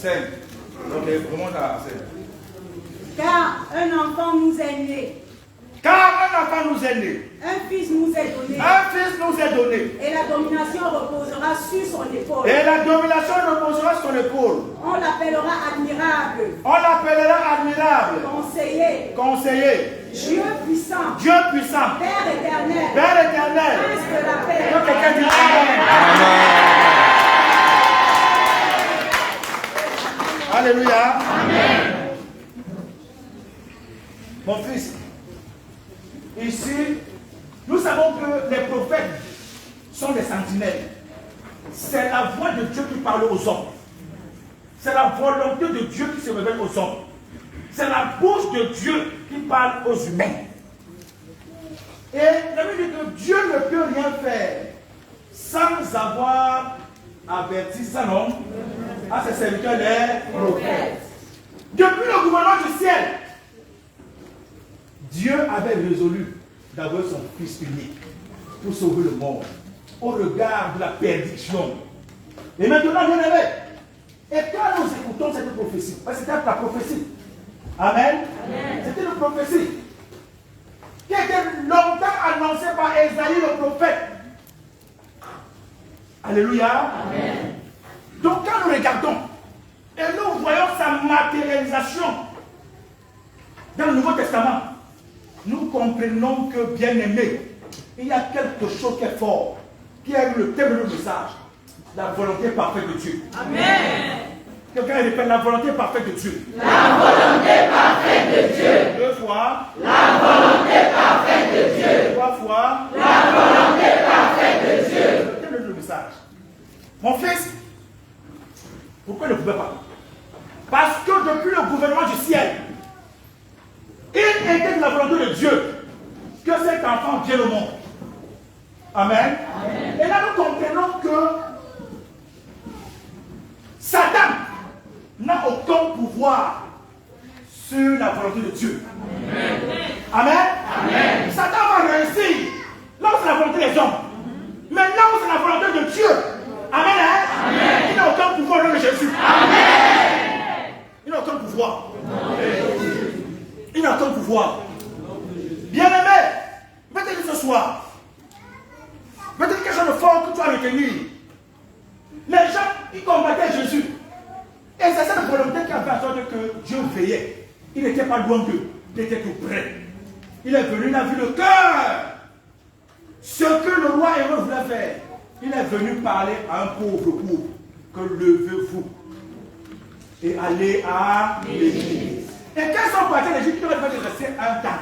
Scène. Donc, remonte à scène. Car un enfant nous est né. Car un enfant nous est né. Un fils nous est donné. Un fils nous est donné. Et la domination reposera sur son épaule. Et la domination reposera sur son épaule. On l'appellera admirable. On l'appellera admirable. Conseiller. Conseiller. Dieu puissant. Dieu puissant. Père éternel. Père éternel. Prince de la paix. Que quelqu'un dise Amen. Alléluia. Amen. Mon fils, ici, nous savons que les prophètes sont des sentinelles. C'est la voix de Dieu qui parle aux hommes. C'est la volonté de Dieu qui se révèle aux hommes. C'est la bouche de Dieu qui parle aux humains. Et la Bible dit que Dieu ne peut rien faire sans avoir averti sa nom à ses serviteurs les prophètes. Depuis le gouvernement du ciel, Dieu avait résolu d'avoir son Fils unique pour sauver le monde au regard de la perdition. Et maintenant, bien aimé, et quand nous écoutons cette prophétie, parce que c'était la prophétie, Amen, c'était une prophétie qui a été longtemps annoncée par Ésaïe le prophète. Alléluia. Amen. Donc quand nous regardons et nous voyons sa matérialisation dans le Nouveau Testament, nous comprenons que, bien aimé, il y a quelque chose qui est fort, qui est le thème de notre message, la volonté parfaite de Dieu. Amen. Quelqu'un répète la volonté parfaite de Dieu. La volonté parfaite de Dieu. 2 fois. La volonté parfaite de Dieu. 3 fois. La volonté parfaite de Dieu. C'est le thème de notre message. Mon fils, pourquoi ne pouvait pas? Parce que depuis le gouvernement du ciel, il était de la volonté de Dieu que cet enfant vienne au monde. Amen. Amen. Et là, nous comprenons que Satan n'a aucun pouvoir sur la volonté de Dieu. Amen. Amen. Amen. Satan va réussir là où c'est la volonté des hommes. Mais là où c'est la volonté de Dieu. Amen. Hein? Amen. Il n'a aucun pouvoir au nom de Jésus. Amen. Il n'a aucun pouvoir. Amen. Il n'a aucun pouvoir. Bien-aimé, peut-être ce soir, peut-être quelque chose de fort que tu as retenir. Les gens, ils combattaient Jésus. Et c'est cette volonté qui a fait en sorte que Dieu veillait. Il n'était pas loin d'eux, il était tout près. Il est venu, il a vu le cœur. Ce que le roi Hérode voulait faire. Il est venu parler à un pauvre que levez-vous et allez à l'église. Et quand ils sont partis à l'église, ils devaient rester un temps.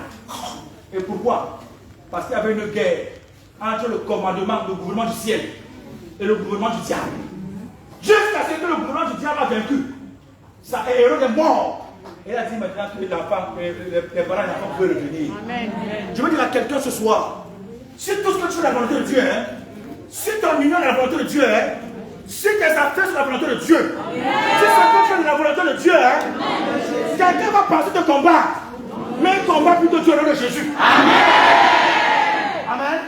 Et pourquoi? Parce qu'il y avait une guerre entre le commandement, le gouvernement du ciel et le gouvernement du diable. Jusqu'à ce que le gouvernement du diable a vaincu. Ça, Hérode est mort. Et il a dit maintenant que les parents de l'enfant peuvent revenir. Amen. Je veux dire à quelqu'un ce soir, si tout ce que tu fais de la volonté de Dieu, hein, si ton union est la volonté de Dieu, hein, si tes affaires sont la volonté de Dieu, si ce que tu fais de la volonté de Dieu, hein, quelqu'un va passer te combattre. Mais combat plutôt Dieu au nom de Jésus. Amen. Amen.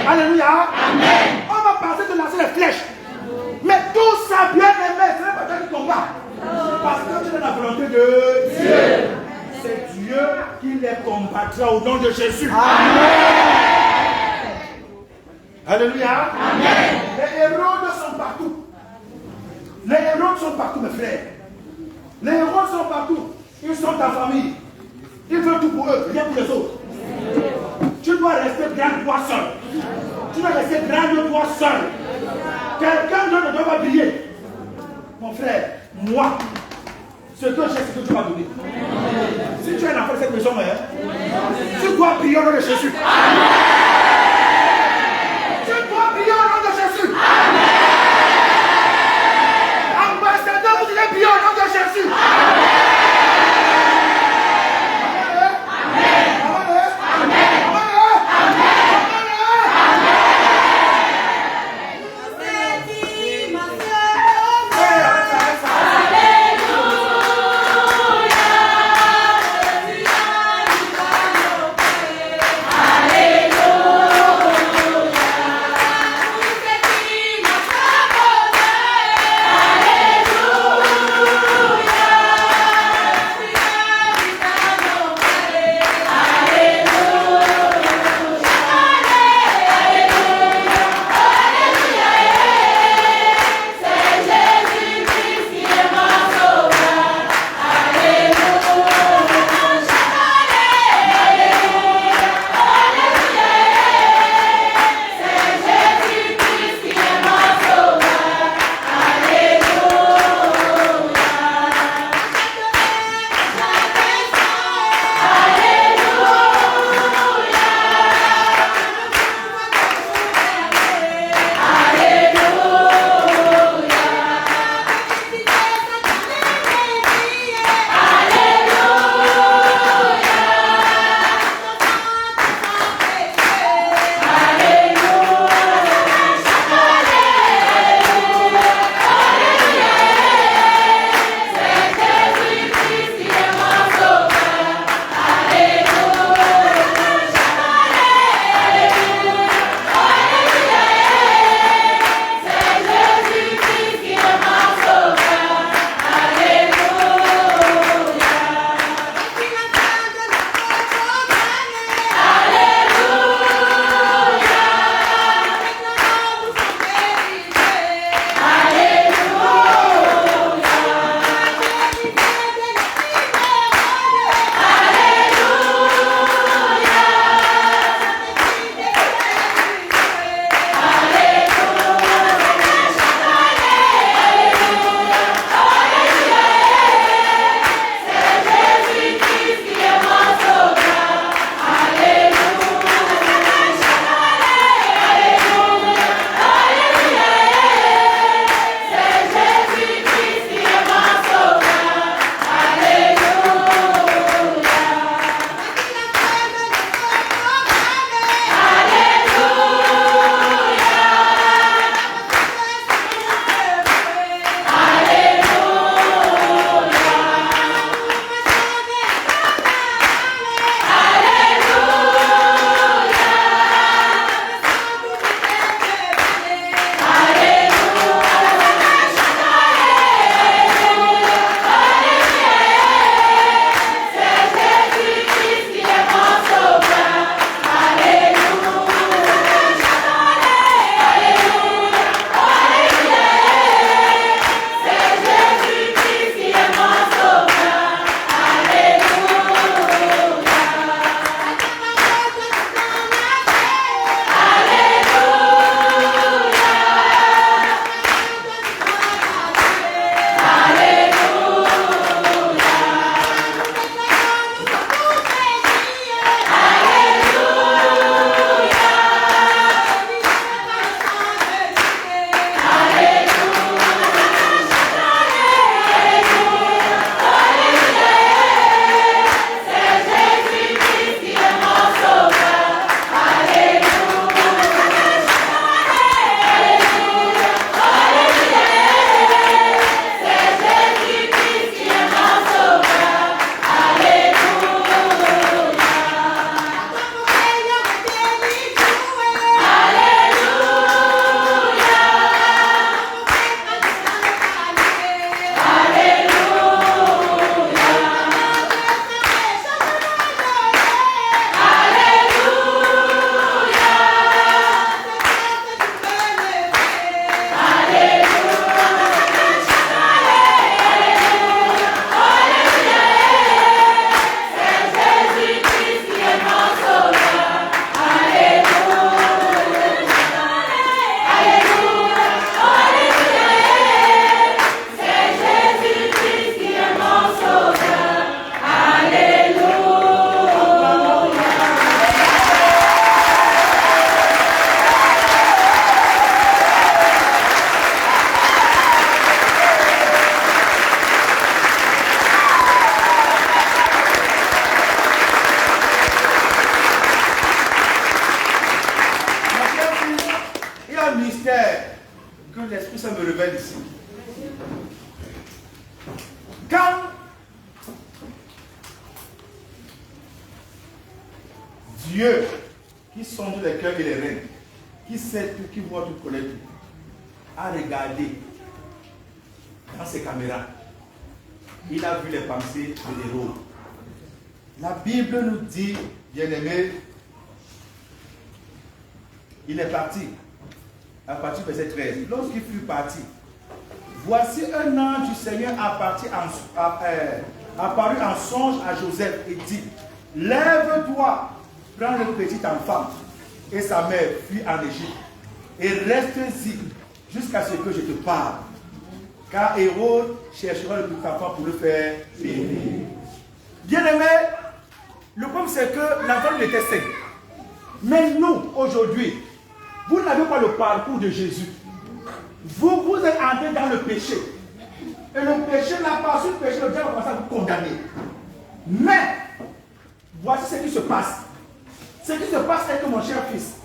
Alléluia. Amen. On va passer de lancer les flèches. Mais tout ça, bien aimé, ce n'est pas toi qui combat. Parce que tu es dans la volonté de Dieu. C'est Dieu qui les combattra au nom de Jésus. Amen. Alléluia. Amen. Les héros sont partout. Les héros sont partout, mes frères. Les héros sont partout. Ils sont ta famille. Ils veulent tout pour eux, rien pour les autres. Tu dois rester grand toi seul. Tu dois rester grand de toi seul. Quelqu'un d'autre ne doit pas briller. Mon frère, moi, ce que j'ai, c'est que tu vas donner. Si tu es un enfant de cette maison, tu dois prier au nom de Jésus. Tu dois prier au nom de Jésus. Ambassadeur, vous devez prier au nom de Jésus. Alléluia. un mystère que l'Esprit Saint me révèle ici. Quand Dieu, qui sonde les cœurs et les reins, qui sait tout, qui voit tout, connaît tout, a regardé dans ses caméras, il a vu les pensées de l'héros. La Bible nous dit, bien-aimé, il est parti, à partir du verset 13. Lorsqu'il fut parti, voici un ange du Seigneur apparu en songe à Joseph et dit, lève-toi, prends le petit enfant et sa mère, fuis en Égypte, et reste-y jusqu'à ce que je te parle. Car Hérode cherchera le petit enfant pour le faire périr. Bien-aimé, le problème c'est que l'enfant était sain. Mais nous, aujourd'hui, vous n'avez pas le parcours de Jésus. Vous êtes entré dans le péché. Et le péché, la passion du péché, le diable va commencer à vous condamner. Mais, voici ce qui se passe. Ce qui se passe est que mon cher fils,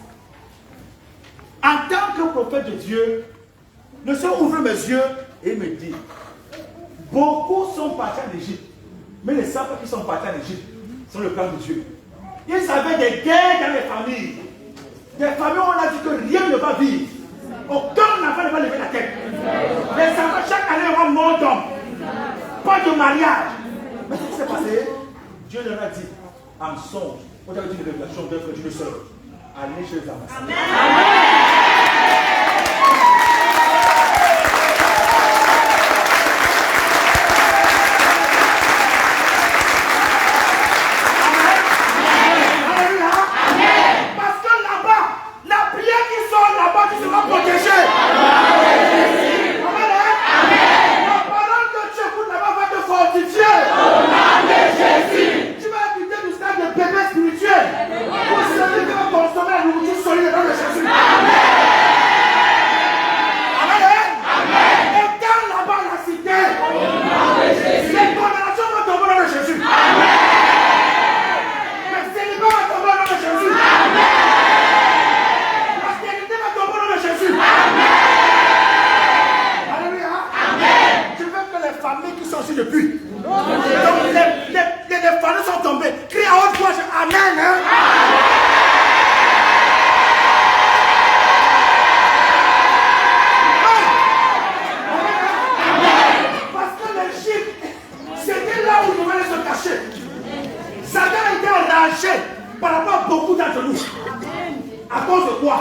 en tant que prophète de Dieu, le Seigneur ouvre mes yeux et me dit, beaucoup sont partis en Égypte, mais les savent qui sont partis en Égypte sont le plan de Dieu. Ils avaient des guerres dans les familles. Des familles où on a dit que rien ne va vivre. Aucun enfant ne va lever la tête. Les enfants, chaque année, on va mort d'homme. Pas de mariage. Mais ce qui s'est passé, Dieu leur a dit, en songe, on avait dit une révélation d'être Dieu seul. Allez chez les ambassadeurs. Amen. Depuis. Donc les familles sont tombées. Crie à haute voix, Amen. Hein? Parce que l'Égypte, c'était là où nous allons se cacher. Satan a été enragé par rapport à beaucoup d'entre nous. À cause de quoi?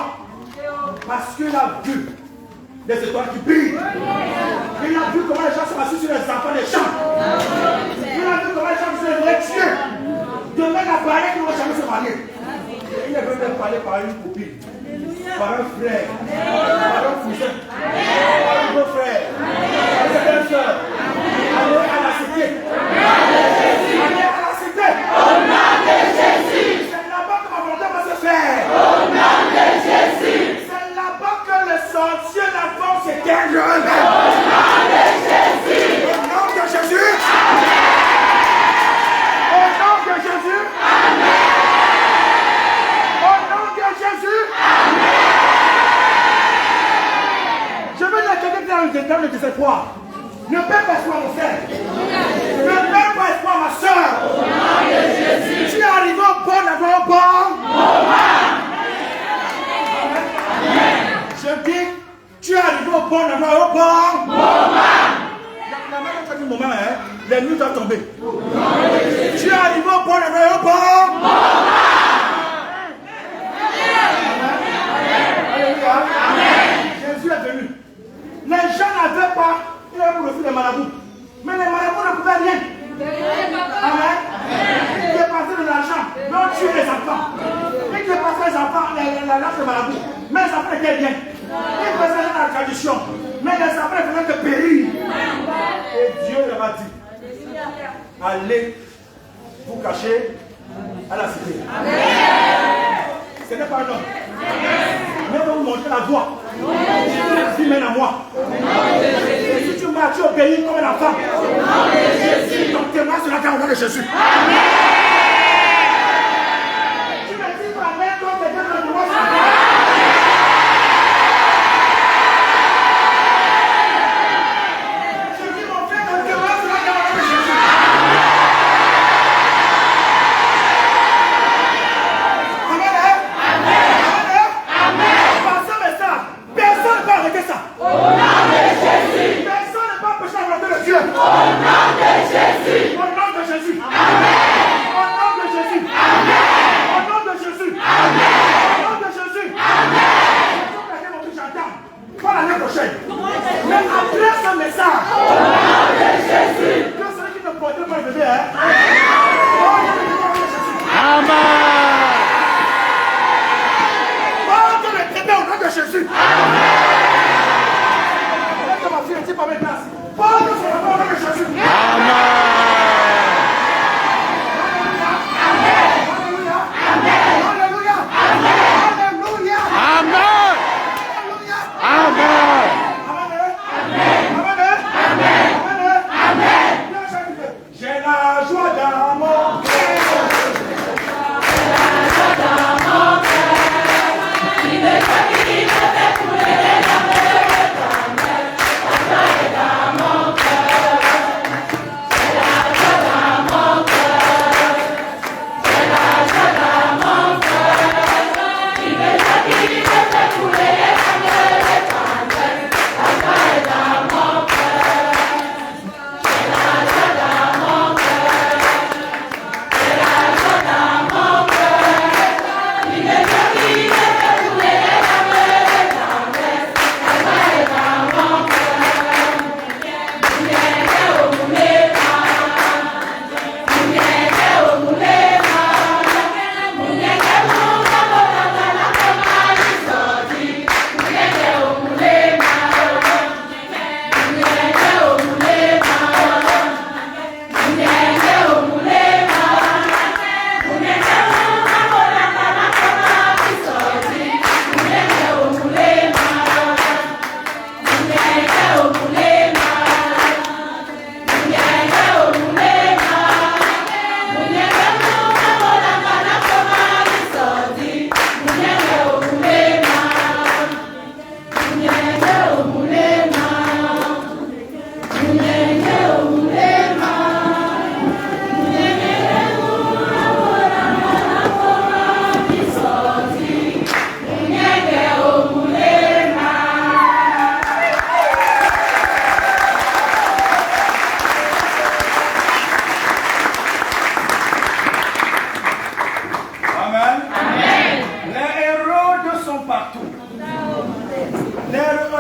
Parce qu'il a vu des étoiles qui brillent. Il a vu comment les gens sont assis sur les enfants des champs. Il a vu comment les gens se vrais tuer. Demain, la barrière qui ne va jamais se marier. Il est venu parler par une copine, par un frère, par un cousin, par un beau-frère, par une belle-sœur. Allez à la cité. Allez à la cité. Au nom de Jésus. C'est là-bas que ma volonté va se faire. Au nom de Jésus. C'est là-bas que le sorcier, la force s'éteigne. Au nom de Jésus. Au nom de Jésus. Amen. Au nom de Jésus. Amen. Au nom de Jésus. Amen. Je veux dire quelqu'un dans le désespoir. Ne perds pas espoir, mon frère. Ne perds pas espoir, ma soeur. Au nom de Jésus. Tu es arrivé au bon avant au bon. Je dis, tu es arrivé au bon avant au bon. La main quand tu dis moment, hein, les nuits doivent tomber. Tu es arrivé au bon avant au bon. Jésus est venu. Les gens n'avaient pas, il avait pour le fil des marabouts. Mais les marabouts ne pouvaient rien. Amen. Ils dépensaient de l'argent, mais on tuait les enfants. Ils dépensaient les enfants, l'argent des marabouts. Mais les enfants étaient bien. Ils faisaient la tradition. Mais les enfants ne faisaient que périr. Et Dieu leur a dit, allez vous cacher à la cité. Ce n'est pas un homme. Mais on va vous montrer la voie. Qui mène à moi. Et si tu m'as, tu obéis comme un enfant. Ton témoin sera dans le nom de Jésus. Amen. Tu me dis, Amen, quand tu es dans le nom de Jésus.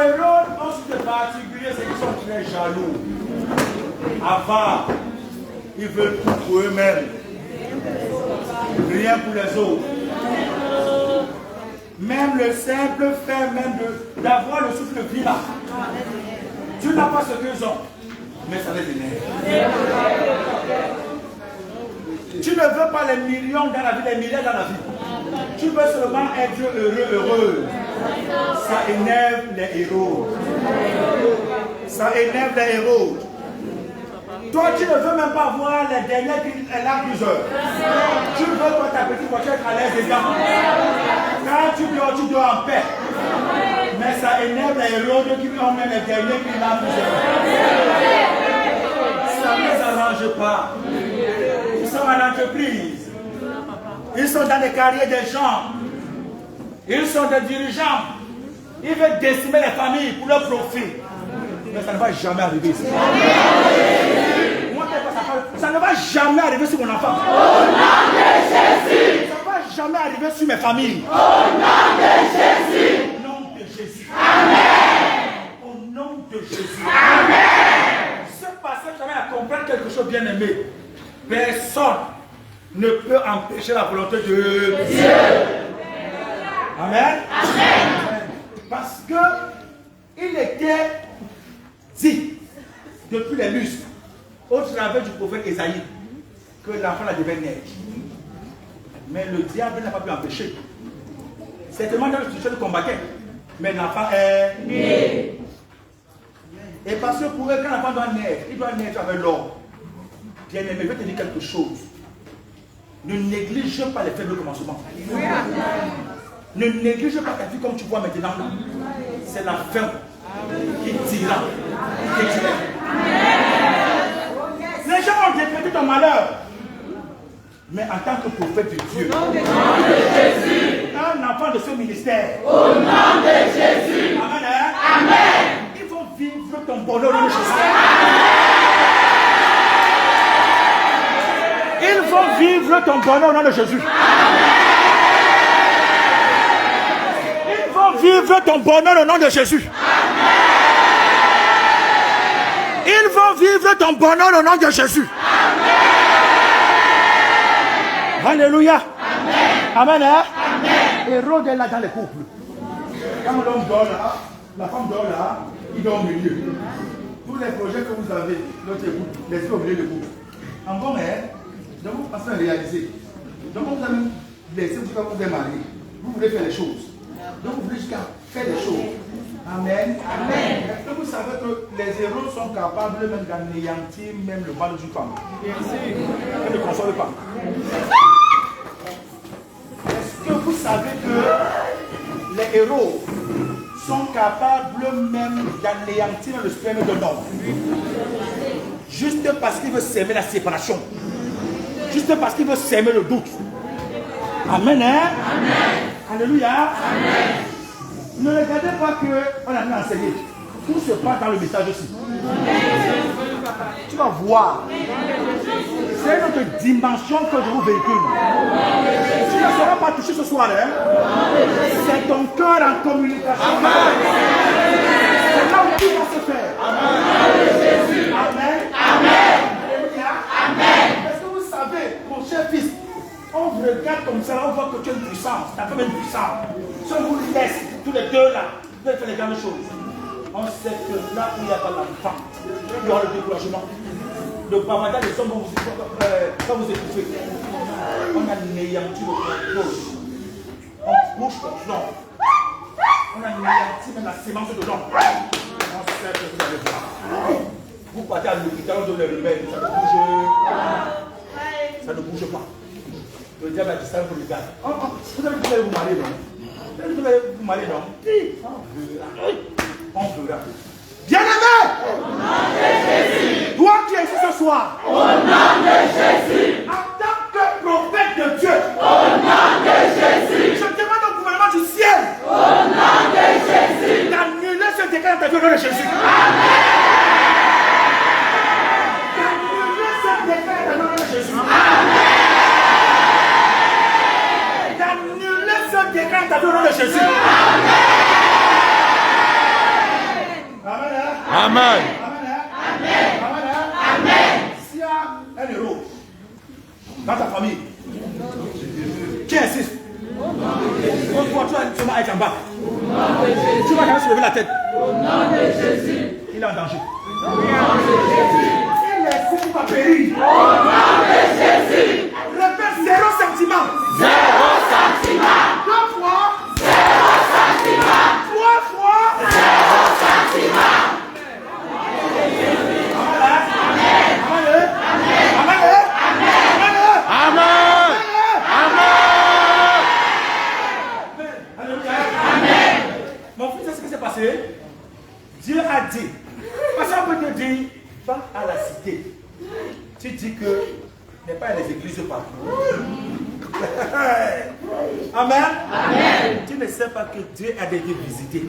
Hérode, ensuite de particulier, c'est qu'ils sont très jaloux. Avares. Ils veulent tout pour eux-mêmes. Rien pour les autres. Même le simple fait même d'avoir le souffle de vie là. Tu n'as pas ce qu'ils ont. Mais ça les énerve. Tu ne veux pas les millions dans la vie, les milliards dans la vie. Tu veux seulement être heureux, heureux. Ça énerve les héros. Ça énerve les héros. Toi, tu ne veux même pas voir les derniers qui là plusieurs. Tu veux toi ta petite voiture être à l'aise des gars. Quand tu dors en paix. Mais ça énerve les héros qui ont même les derniers qui là plusieurs. Ça ne les arrange pas. Ils sont en entreprise. Ils sont dans les carrières des gens. Ils sont des dirigeants. Ils veulent décimer les familles pour leur profit. Mais ça ne va jamais arriver ici. Ça ne va jamais arriver sur mon enfant. Au nom de Jésus. Ça ne va jamais arriver sur mes familles. Au nom de Jésus. Au nom de Jésus. Amen. Au nom de Jésus. Amen. Ce passage, j'avais à comprendre quelque chose bien aimé. Personne ne peut empêcher la volonté de Dieu. Amen. Amen. Parce que il était dit depuis les muscles au travers du prophète Esaïe que l'enfant devait naître. Mais le diable n'a pas pu empêcher. Certainement dans le sujet de combattait. Mais l'enfant est né. Et parce que pour eux, quand l'enfant doit naître, il doit naître avec l'or. Bien aimé, je vais te dire quelque chose. Ne néglige pas les faibles commencements. Ne néglige pas ta vie comme tu vois maintenant. C'est la fin qui dira. Qui dira. Les gens ont décrété ton malheur. Mais en tant que prophète de Dieu, un enfant de ce ministère, Au nom de Jésus. Amen, hein? Amen. Il faut vivre ton bonheur au nom de Jésus. Il faut vivre ton bonheur au nom de Jésus. Il faut vivre ton bonheur au nom de Jésus. Il faut vivre ton bonheur au nom de Jésus. Alléluia. Amen. Hein? Hérode est là dans les couples. Quand l'homme dort là, la femme dort là, il dort au milieu. Tous les projets que vous avez, l'autre écoute, laissez au milieu de vous. En bon, hein? Donc vous pensez à réaliser. Donc vous avez laissé, vous vous marier. Vous voulez faire les choses. Donc vous voulez jusqu'à faire des choses. Amen. Amen. Est-ce que vous savez que les héros sont capables même d'anéantir même le mal d'une femme? Elle ne console pas. Est-ce que vous savez que les héros sont capables même d'anéantir le sperme de l'homme? Juste parce qu'il veut s'aimer la séparation. Juste parce qu'il veut s'aimer le doute. Amen. Hein? Amen. Alléluia. Amen. Ne regardez pas qu'on a mis enseigné. Tout se passe dans le message aussi. Tu vas voir. C'est notre dimension que je vous véhicule. Tu ne seras pas touché ce soir. Hein? C'est ton cœur en communication. C'est là où tout va se faire. Amen. Amen. Amen. Est-ce que vous savez, mon cher fils, on vous regarde comme ça, on voit que tu as une puissance, tu as quand même une puissance. Si on vous laisse, tous les deux là, vous allez faire les grandes choses. On sait que là où il n'y a pas l'enfant, il y aura le découragement. Le bavardage des hommes va vous étouffer. On a anéanti le contrôle. On bouge le flanc. On a anéanti même la sémence de l'homme. On sait que vous allez voir. Vous partez à l'hôpital, on donne les remèdes, ça ne bouge pas. Ça ne bouge pas. Le diable a dit ça, vous regardez. Vous allez vous marier, non? Vous allez vous marier, non? On verra. Bien-aimé! Toi qui es ici ce soir. Au nom de Jésus. En tant que prophète de Dieu. Au nom de Jésus. Je demande au gouvernement du ciel. Au nom de Jésus. D'annuler ce décret dans ta vie au nom de Jésus. Amen. D'annuler ce décret dans le nom de Jésus. Amen. D'annuler ce décret dans ta vie au nom de Jésus. Amen. Amen. Amen. S'il y a un héros dans ta famille qui insiste, toi, tu vas être en bas. Tu vas quand même se lever la tête. Il est en danger. Il est fou, pas périr. Au nom de Jésus. Répète 0 sentiment. 0 sentiment. 2 fois. 0 sentiment. 3 fois. 0 sentiment. Mon fils, c'est ce qui s'est passé. Dieu a dit, parce qu'on peut te dire, va à la cité. Tu dis que il n'y a pas les églises partout. Amen. Amen. Tu ne sais pas que Dieu a été visité.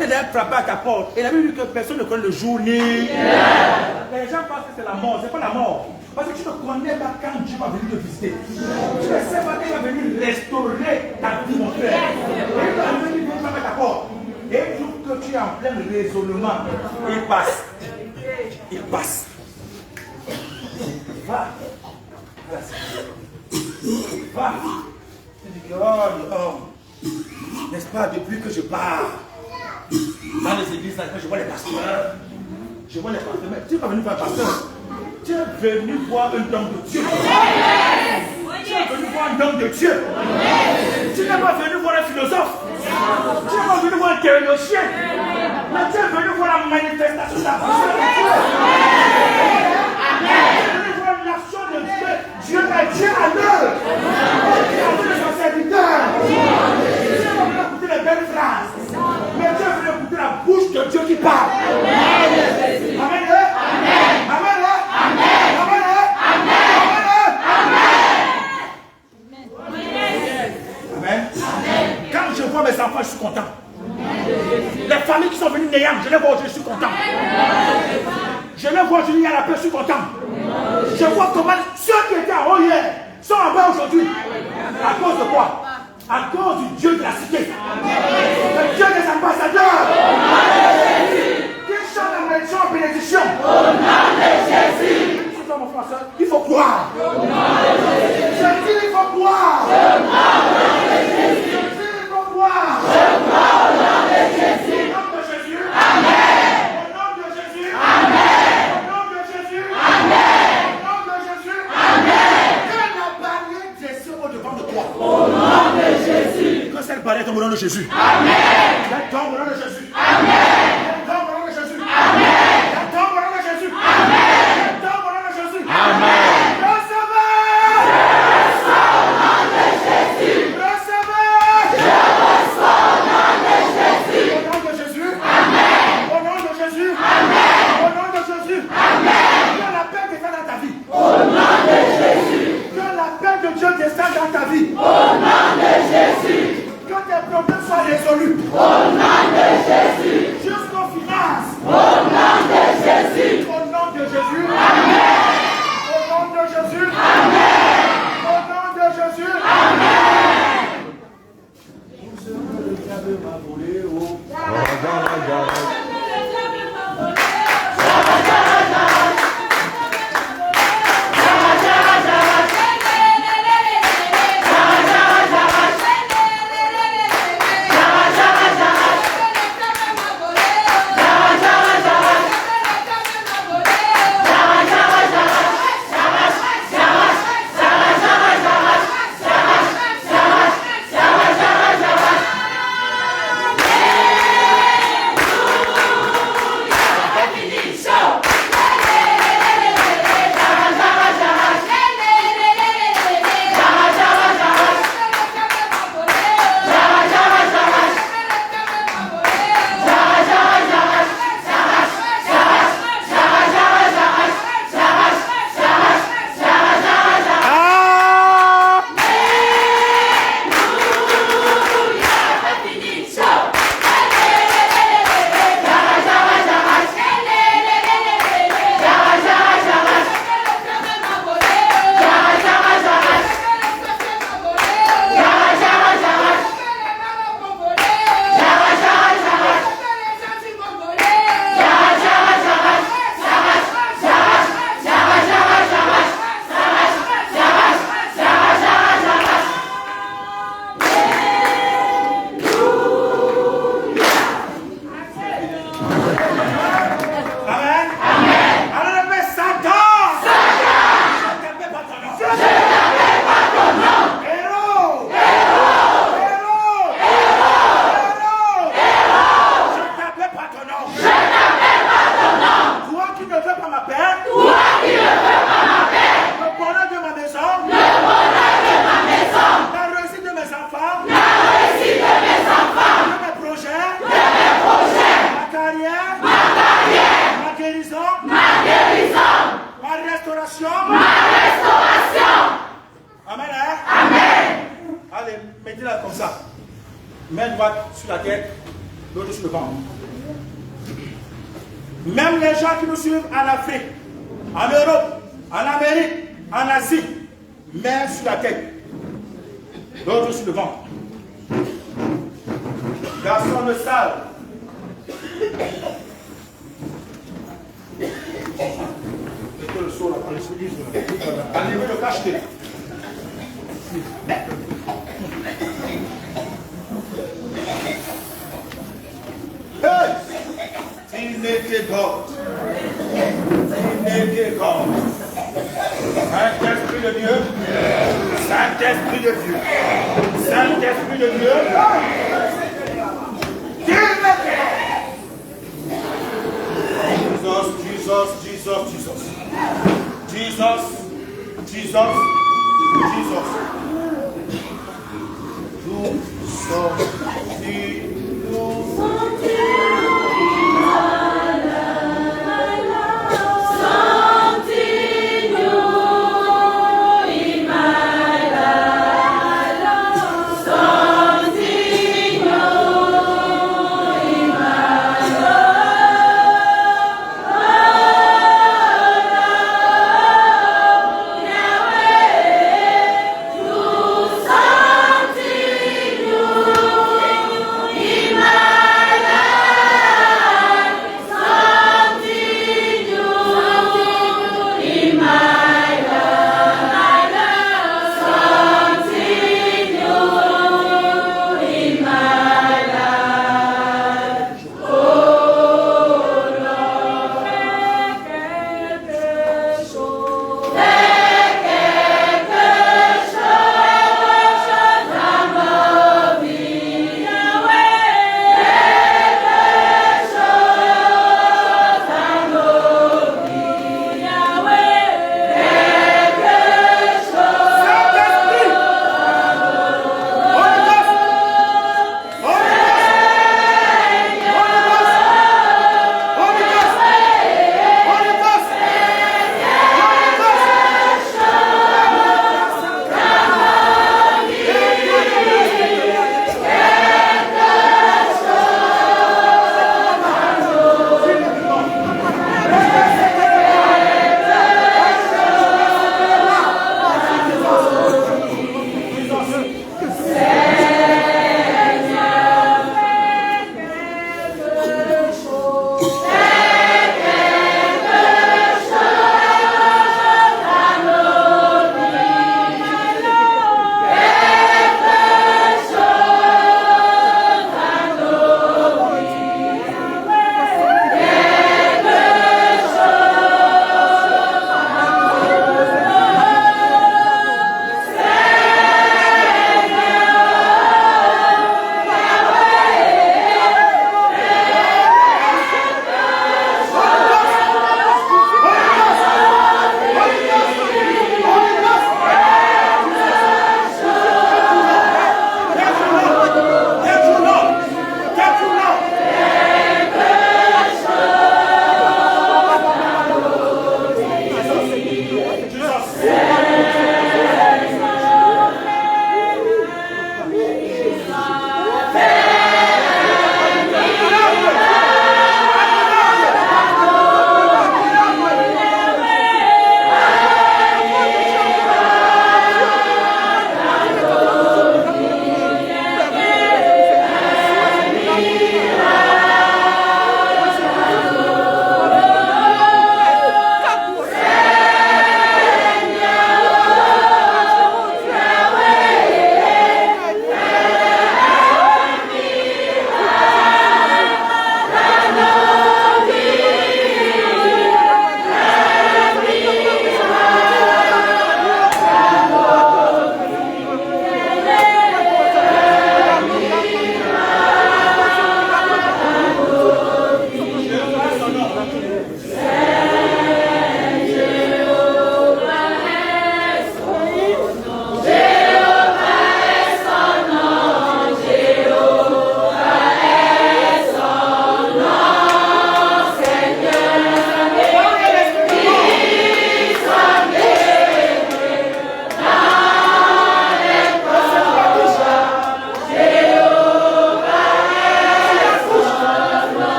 Il a frappé à ta porte. Il a vu que personne ne connaît le jour ni. Les gens pensent que c'est la mort. Ce n'est pas la mort. Parce que tu ne connais pas quand Dieu va venir te visiter. Tu ne sais pas qu'il va venir restaurer ta vie, mon frère. Et il va venir frapper à ta porte. Et il trouve que tu es en plein raisonnement. Il passe. Il passe. Va. Va. Tu dis que, oh, n'est-ce pas, depuis que je pars dans les églises, je vois les pasteurs. Je vois les pasteurs. Mais tu n'es pas venu voir un pasteur. Tu es venu voir un homme de Dieu. Tu es venu voir un homme de Dieu. Tu n'es pas venu voir un philosophe. Tu n'es pas venu voir un théologien. Mais tu es venu voir la manifestation de la puissance de Dieu. Tu es venu voir l'action de Dieu. Dieu est Dieu à l'heure. Dieu a vu son serviteur. Tu es venu écouter les belles phrases. Mais tu es venu écouter la bouche de Dieu qui parle. Amen. Amen. Quand je vois mes enfants, je suis content. Les familles qui sont venues néant, je les vois aujourd'hui, je suis content. Je les vois aujourd'hui, il y a la paix, je suis content. Je vois comment ceux qui étaient en haut hier sont en bas aujourd'hui. À cause de quoi? À cause du Dieu de la cité. Le Dieu des ambassadeurs. Qui chante la malédiction en bénédiction. Au nom de Jésus. Mon frère, il faut croire. Je dis il faut croire. Au nom de Jésus. Je dis il faut croire. Je crois au nom de Jésus. Au nom de Jésus. Amen. Au nom de Jésus. Amen. Au nom de Jésus. Amen. Au nom de Jésus. Amen. Que la barrière descende au-devant de toi. Au nom de Jésus. Que cette barrière tombe au nom de Jésus. Amen. Elle tombe au nom de Jésus. Amen. Elle tombe au nom de Jésus. Amen. Elle tombe au nom de Jésus. Amen. Elle tombe au nom de Jésus. Amen. Recevez. Au nom de Jésus. Recevez. Je reçois au nom de Jésus. Au nom de Jésus. Amen. Au nom de Jésus. Amen. Au nom de Jésus. Amen. Que la paix descende dans ta vie. Au nom de Jésus. Que la paix de Dieu descende dans ta vie. Au nom de Jésus. Que tes problèmes soient résolus. Au nom de Jésus. Jusqu'aux finances. Au nom de Jésus. Au nom de Jésus. Amen. Au nom de Jésus. Amen. Au nom de Jésus. Amen. Tout ce que le diable m'a volé, oh. Amen. carrière, ma guérison, ma restauration, Amen. Hein? Amen. Allez, mettez-la comme ça. Main droite sur la tête, l'autre sur le ventre. Même les gens qui nous suivent en Afrique, en Europe, en Amérique, en Asie, main sur la tête, l'autre sur le ventre. Garçon de salle. Mettez le saut là, pour l'esprit. Allez, le cacheter. Hey! Trinité God. Trinité God. Saint-Esprit de Dieu. Saint-Esprit de Dieu. Saint-Esprit de Dieu. Jesus, Jesus, Jesus. Jesus, Jesus, Jesus. Nous Continue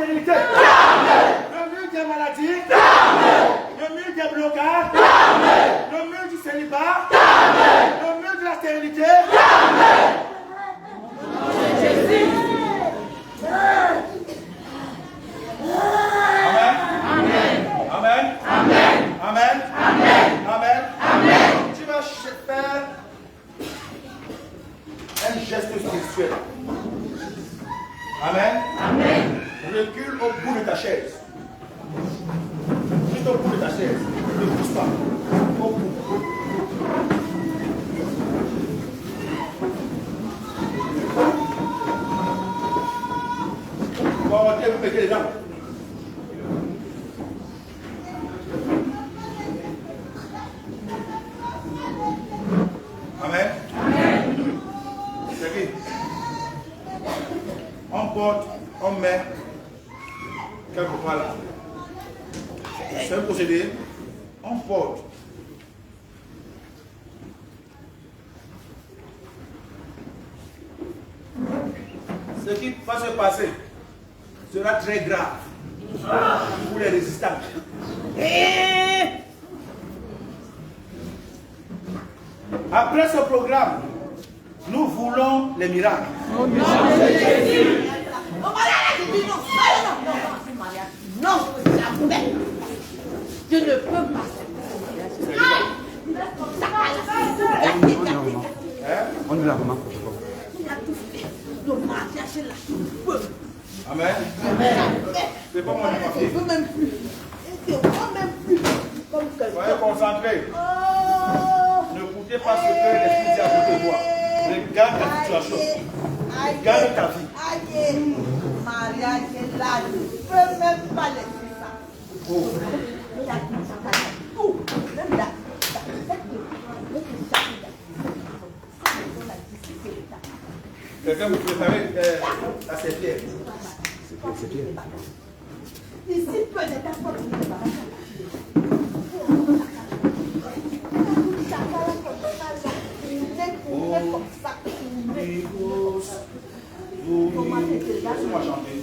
stérilité. Le mur des maladies. Le mur des blocages. Le mur du célibat. Le mur de la stérilité. Amen. Amen. Amen. Amen. Amen. Amen. Tu vas faire un geste spirituel. Amen. Amen. Recule au bout de ta chaise. Juste au bout de ta chaise. Ne pousse pas. Au bout. Bon, vous mettez les dents. Amen. C'est qui? On porte, on met quelque part là. C'est un procédé. On porte. Ce qui va se passer sera très grave pour les résistants. Après ce programme, nous voulons les miracles. Au nom de Jésus. Non, je ne peux pas. On ne l'a pas. Amen. C'est pas mon papier. Je ne peux même plus. Je ne peux même plus. Comme Soyez concentrés. Ne coûtez pas ce que l'esprit dit à côté de toi. Regarde ta situation. Regarde ta vie. Aïe, Maria, j'ai là. Je ne peux même pas laisser ça. Oh. Même là. Quelqu'un vous préparez à ses pieds. C'est bien. Ici, peu n'est pas Laisse-moi chanter.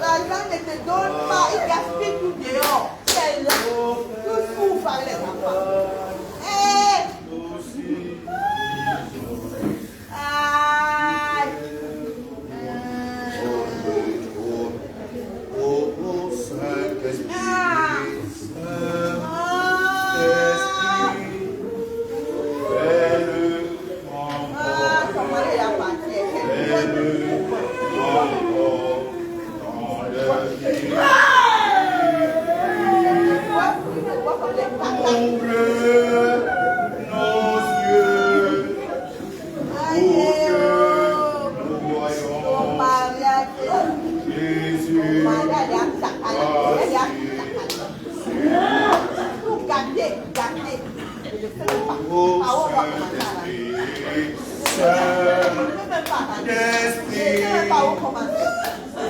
L'argent ne te donne pas, il gaspille tout dehors. C'est là. Tout souffre avec les enfants.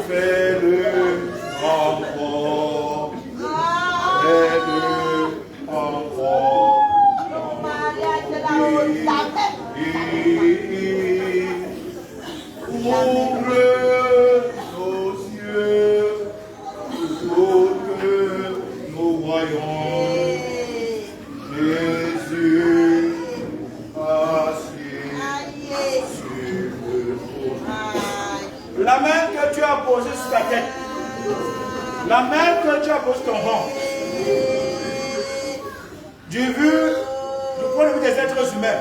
Fais-le encore. Fais-le encore. Ouvre nos yeux pour que nous voyons Jésus assis sur le trône. La main que tu as posée sur ta tête, la main que tu as posée sur ton ventre, du point de vue des êtres humains,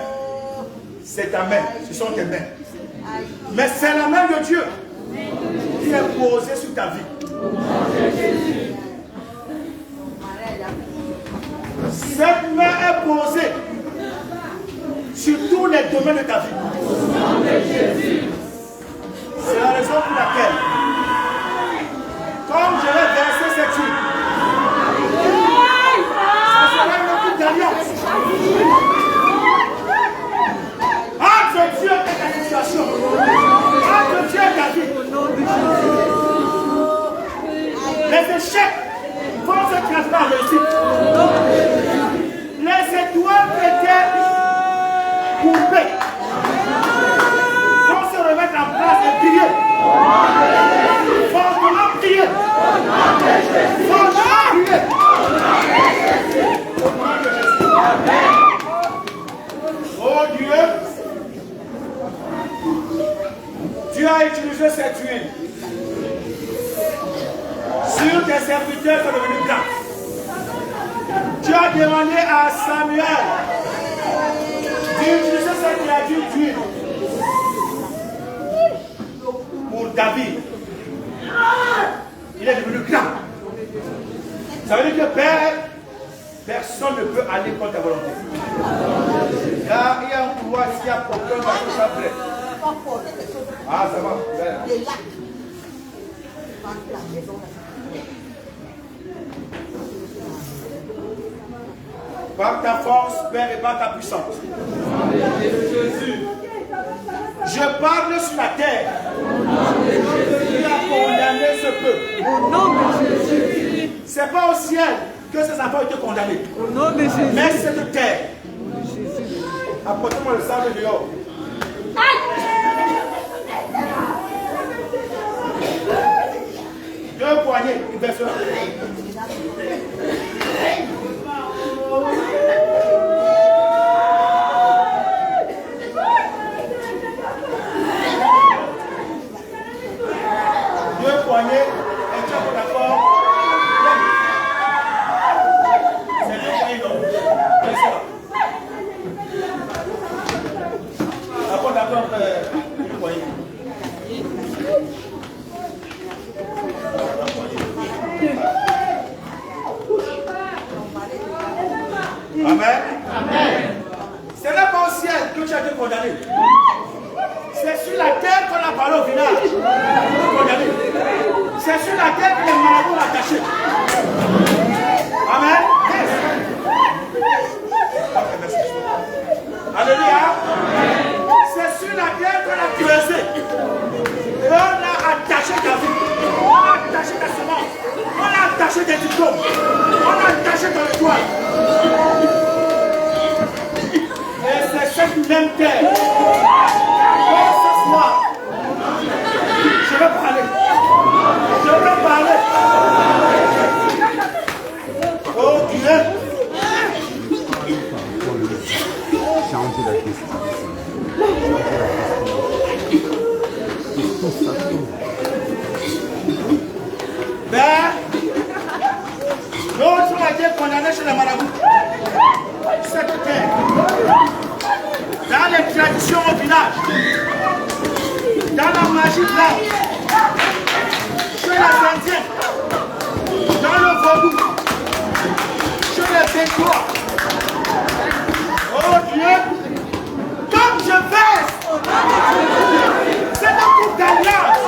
c'est ta main, ce sont tes mains. Mais c'est la main de Dieu qui est posée sur ta vie. Cette main est posée sur tous les domaines de ta vie. C'est la raison pour laquelle, comme je vais verser cette huile, ça sera une coupe d'alliance entre Dieu et ta situation, entre Dieu et ta vie. Les échecs vont se transformer en réussite. Les étoiles étaient coupées. Oh Dieu, Dieu a utilisé cette huile sur tes serviteurs qui sont devenus grands. Tu as demandé à Samuel d'utiliser cette créature d'huile pour David. Il est devenu grand. Ça veut dire que Père, personne ne peut aller contre ta volonté. Il y a un pouvoir ici à porter un bateau ça plaît. Ah, ça va. Des lacs. La maison, Par ta force, Père, et par ta puissance. Je parle sur la terre. Qui a condamné ce peuple. Au nom de Jésus. C'est pas au ciel que ces enfants ont été condamnés. Au nom de Jésus. Mais cette terre. Apportez-moi le sable dehors. Deux poignées, une personne. Deux poignées, et tu es d'accord? C'est deux poignées, non? C'est ça. D'accord, d'accord, deux poignées. Amen. Amen. Ce n'est pas au ciel que tu as été condamné. C'est sur la terre qu'on a parlé au village. Condamné. C'est sur la terre que les marabouts l'ont attaché. Amen. Yes. Alléluia. C'est sur la terre qu'on a creusé. Et on a attaché ta vie. On a attaché ta semence. On a attaché tes diplômes. On a attaché ton étoile. Et c'est cette même terre. Ce soir, je vais parler. Je vais parler. Oh Dieu. Changer la question. Père, l'autre a été condamné chez les marabouts. Cette terre, dans les traditions au village, dans la magie blanche, chez les Indiens, dans le vaudou, chez les Bécois. Oh Dieu, comme je verse cette coupe d'alliance,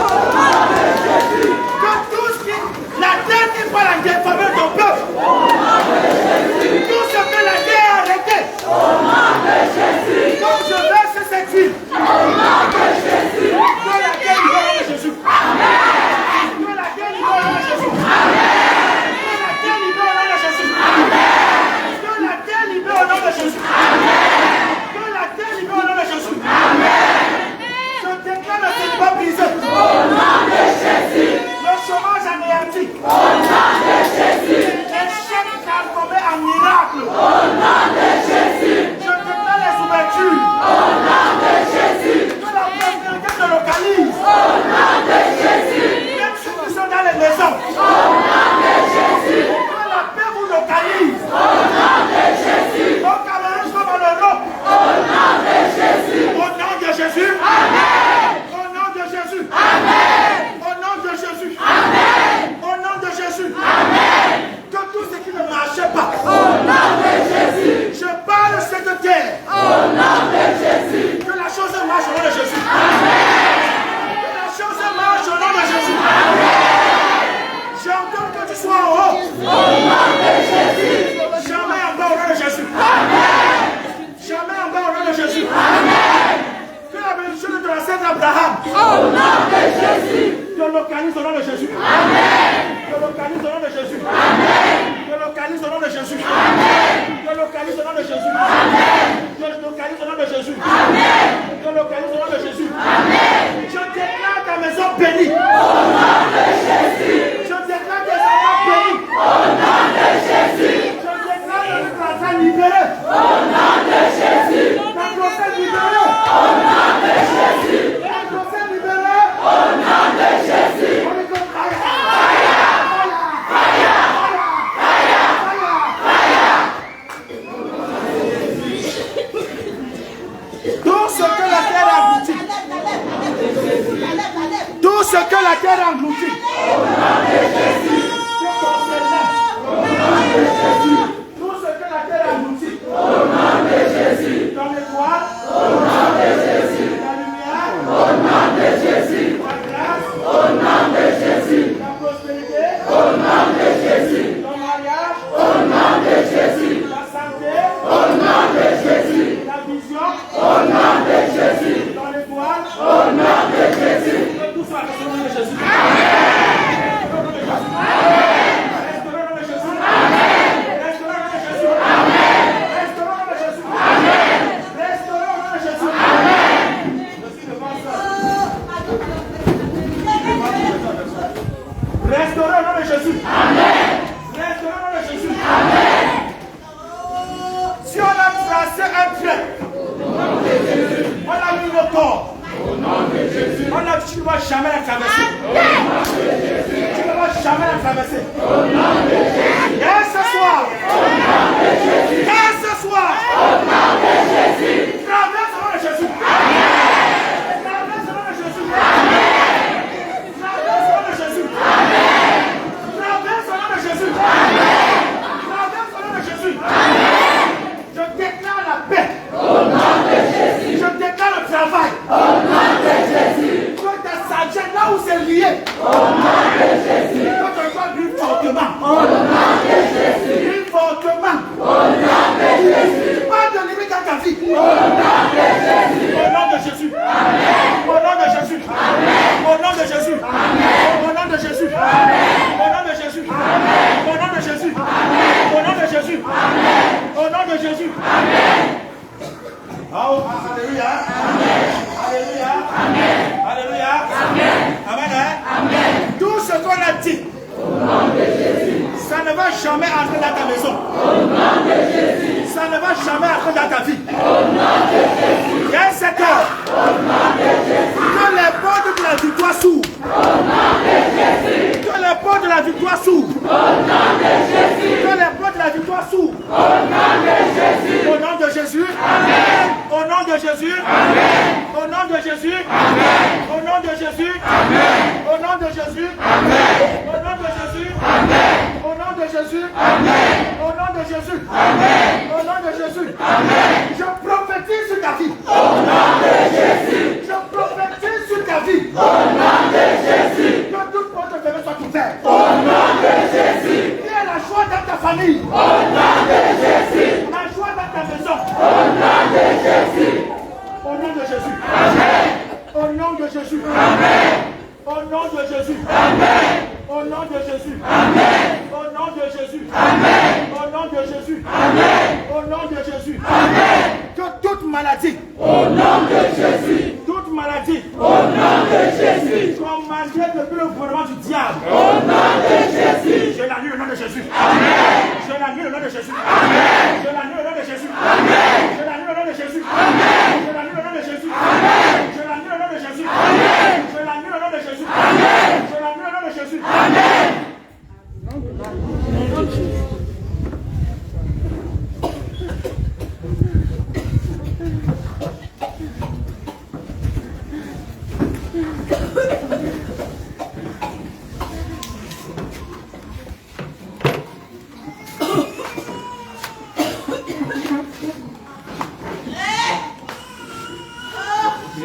que tout ce qui, la terre n'est pas la défaveur de ton peuple. Tout ce que la terre a arrêté. Comme je verse cette huile. Que la terre libère au nom de Jésus. Que la terre libère au nom de Jésus. Que la terre libère au nom de Jésus. Que la terre libère au nom de Jésus. Que la terre libère au nom de Jésus. Je déclare le célibat brisé. Le chômage anéanti. L'échec transformé en miracle. Je déclare les ouvertures. Que la prospérité te localise. Même ceux qui sont dans les maisons. Que la paix vous localise. Au Cameroun comme en Europe. Au nom de Jésus. Au nom de Jésus. Au nom de Jésus. Au nom de Jésus. Au nom de Jésus. Que tout ce qui ne marchait pas. Je parle cette terre. Que la chose marche au nom de Jésus. Que la chose marche au nom de Jésus. J'entends que tu sois en haut. Jamais en bas au nom de Jésus. Jamais en bas au nom de Jésus. Que la bénédiction de ton ancêtre Abraham te localise au nom de Jésus. Te localise au nom de Jésus. Te localise au nom de Jésus. Te localise au nom de Jésus. Te localise au nom de Jésus. Te localise au nom de Jésus. Je déclare ta maison bénie. Je déclare ce que la terre engloutit. C'est concernant. Tout ce que la terre engloutit. Dans l'étoile. La lumière. La grâce. La prospérité. Le mariage. La santé. La vision. Dans l'étoile. Que tout soit dans le nom de Jésus. Restaurez au nom de Jésus. Restaurez au nom de Jésus. Si on a tracé un trait, on a mis le corps. Tu ne vas jamais la traverser. Tu ne vas jamais la traverser. Et ce soir, traverse au nom de Jésus. Traverse au nom de Jésus. Traverse au nom de Jésus. Traverse au nom de Jésus. Traverse au nom de Jésus. Je déclare la paix. Je déclare le travail. Que ta sagesse là où c'est lié. Que ton corps brille fortement. Brille fortement. Pas de limite dans ta vie. Au nom de Jésus. Au nom de Jésus. Au nom de Jésus. Au nom de Jésus. Au nom de Jésus. Au nom de Jésus. Au nom de Jésus. Au nom de Jésus. Oh, alléluia. Alléluia. Alléluia. Amen. Amen. Tout ce qu'on a dit, ça ne va jamais entrer dans ta maison. Ça ne va jamais entrer dans ta vie. Il y a un secteur. Que les portes de la victoire s'ouvrent. Que les portes de la victoire s'ouvrent. Que les portes de la victoire s'ouvrent. Au nom de Jésus. Au nom de Jésus. Au nom de Jésus. Au nom de Jésus. Au nom de Jésus. Au nom de Jésus. Au nom de Jésus. Au nom de Jésus. Au nom de Jésus. Je prophétise sur ta vie. Au nom de Jésus. Je prophétise sur ta vie. Au nom de Jésus. Que toute porte de feu soit ouverte. Au nom de Jésus. Il y a la joie dans ta famille. Au nom de Jésus. La joie dans ta maison. Au nom de Jésus. Au nom de Jésus. Amen. Au nom de Jésus. Amen. Au nom de Jésus. Amen. Au nom de Jésus. Amen. Au nom de Jésus. Amen. Au nom de Jésus. Amen. Au nom de Jésus. Amen. Que toute maladie. Au nom de Jésus. Toute maladie. Au nom de Jésus. Commandée depuis le gouvernement du diable. Au nom de Jésus. Je l'annule au nom de Jésus. Amen. Je l'annule au nom de Jésus. Amen. Je l'annule au nom de Jésus. Amen. Je l'annule au nom de Jésus. Amen. Je l'annule au nom de Jésus. Amen. Je l'annule au nom de Jésus. Amen. Je l'annule au nom de Jésus. Amen. Je l'annule au nom de Jésus. Amen.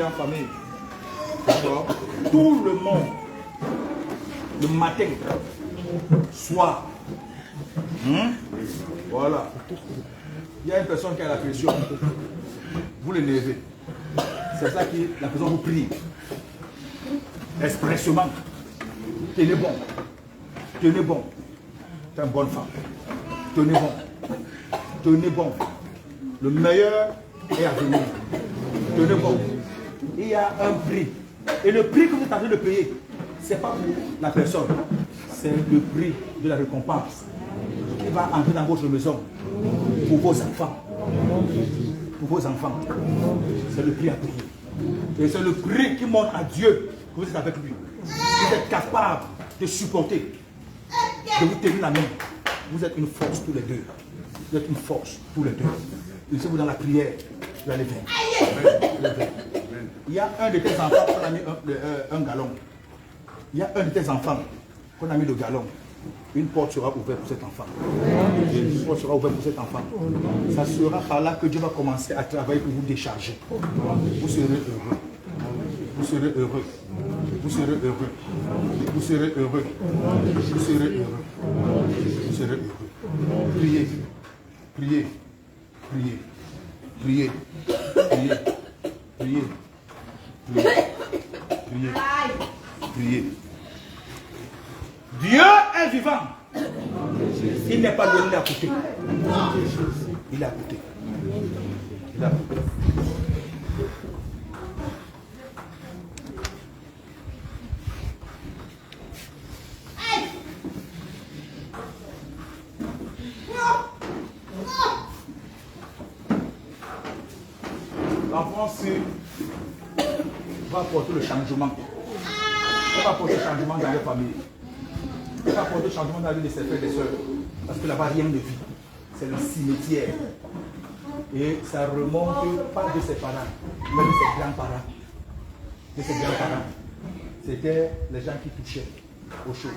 En famille. Tout le monde, le matin, soir. Voilà. Il y a une personne qui a la pression. Vous l'énervez. C'est ça qui la personne vous prie. Expressément. Tenez bon. Tenez bon. C'est une bonne femme. Tenez bon. Tenez bon. Le meilleur est à venir. Tenez bon. Il y a un prix. Et le prix que vous êtes en train de payer, ce n'est pas pour la personne. C'est le prix de la récompense qui va entrer dans votre maison pour vos enfants. Pour vos enfants. C'est le prix à payer. Et c'est le prix qui montre à Dieu que vous êtes avec lui. Vous êtes capable de supporter, de vous tenir la main. Vous êtes une force tous les deux. Vous êtes une force tous les deux. Laissez-vous dans la prière. Vous allez vaincre. Il y a un de tes enfants qui a mis un galon. il y a un de tes enfants qu'on a mis le galon. Une porte sera ouverte pour cet enfant. Une porte sera ouverte pour cet enfant. Ça sera par là que Dieu va commencer à travailler pour vous décharger. Vous serez heureux. Vous serez heureux. Vous serez heureux. Vous serez heureux. Vous serez heureux. Vous serez heureux. Priez. Priez. Priez. Priez. Priez. Priez. Priez. Priez. Priez. Dieu est vivant. Il n'est pas loin, il est à côté. Il est à côté. Il est à côté. L'enfant va apporter le changement. Il va apporter le changement dans les familles. Il va apporter le changement dans la vie de ses frères et des sœurs. Parce que là-bas, rien ne vit. C'est le cimetière. Et ça remonte pas de ses parents, mais de ses grands-parents. De ses grands-parents. C'était les gens qui touchaient aux choses.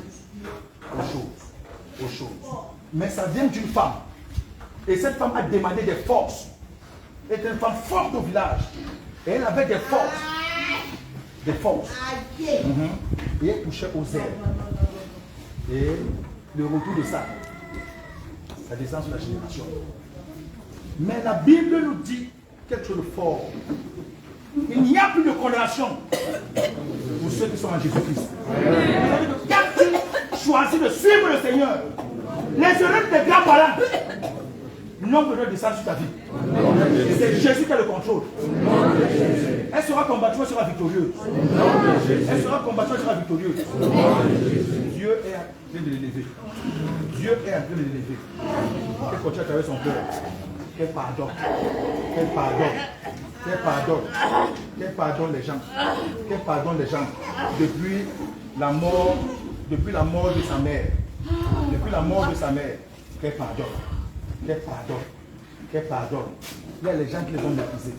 Aux choses. Aux choses. Mais ça vient d'une femme. Et cette femme a demandé des forces. Elle était une femme forte au village. Et elle avait des forces. Des forces. Et elle touchait aux ailes. Et le retour de ça, ça descend sur la génération. Mais la Bible nous dit quelque chose de fort. Il n'y a plus de condamnation pour ceux qui sont en Jésus-Christ. Quand tu choisis de suivre le Seigneur, les erreurs de tes grands-parents n'ont que de descendre sur ta vie. C'est Jésus qui a le contrôle. Elle sera combattue, elle sera victorieuse. Elle sera combattue, elle sera victorieuse. Dieu est en train de l'élever. Dieu est en train de l'élever. Qu'elle continue à travers son cœur. Qu'elle pardonne. Qu'elle pardonne. Qu'elle pardonne. Qu'elle pardonne les gens. Qu'elle pardonne les gens. Depuis la mort de sa mère. Depuis la mort de sa mère. Qu'elle pardonne. Qu'elle pardonne. Qu'elle pardonne. Il y a les gens qui les ont méprisés.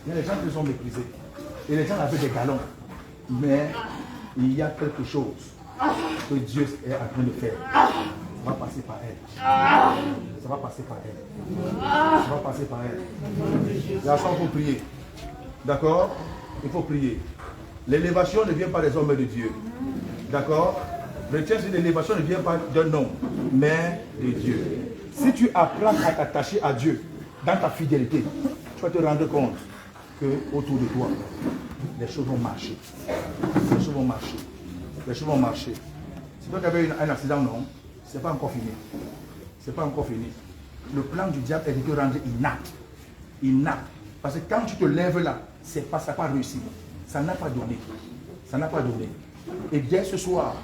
Il y a les gens qui les ont méprisés. Et les gens avaient des galons. Mais il y a quelque chose que Dieu est en train de faire. Ça va passer par elle. Ça va passer par elle. Ça va passer par elle. Là, il faut prier. D'accord? Il faut prier. L'élévation ne vient pas des hommes de Dieu. D'accord? Retiens, l'élévation ne vient pas d'un homme, mais de Dieu. Si tu apprends à t'attacher à Dieu dans ta fidélité, tu vas te rendre compte que autour de toi, les choses vont marcher. Les choses vont marcher. Les choses vont marcher. Si toi tu avais un accident, non, c'est pas encore fini. C'est pas encore fini. Le plan du diable est de te rendre inapte. Inapte. Parce que quand tu te lèves là, c'est pas, ça n'a pas réussi. Ça n'a pas donné. Ça n'a pas donné. Et dès ce soir,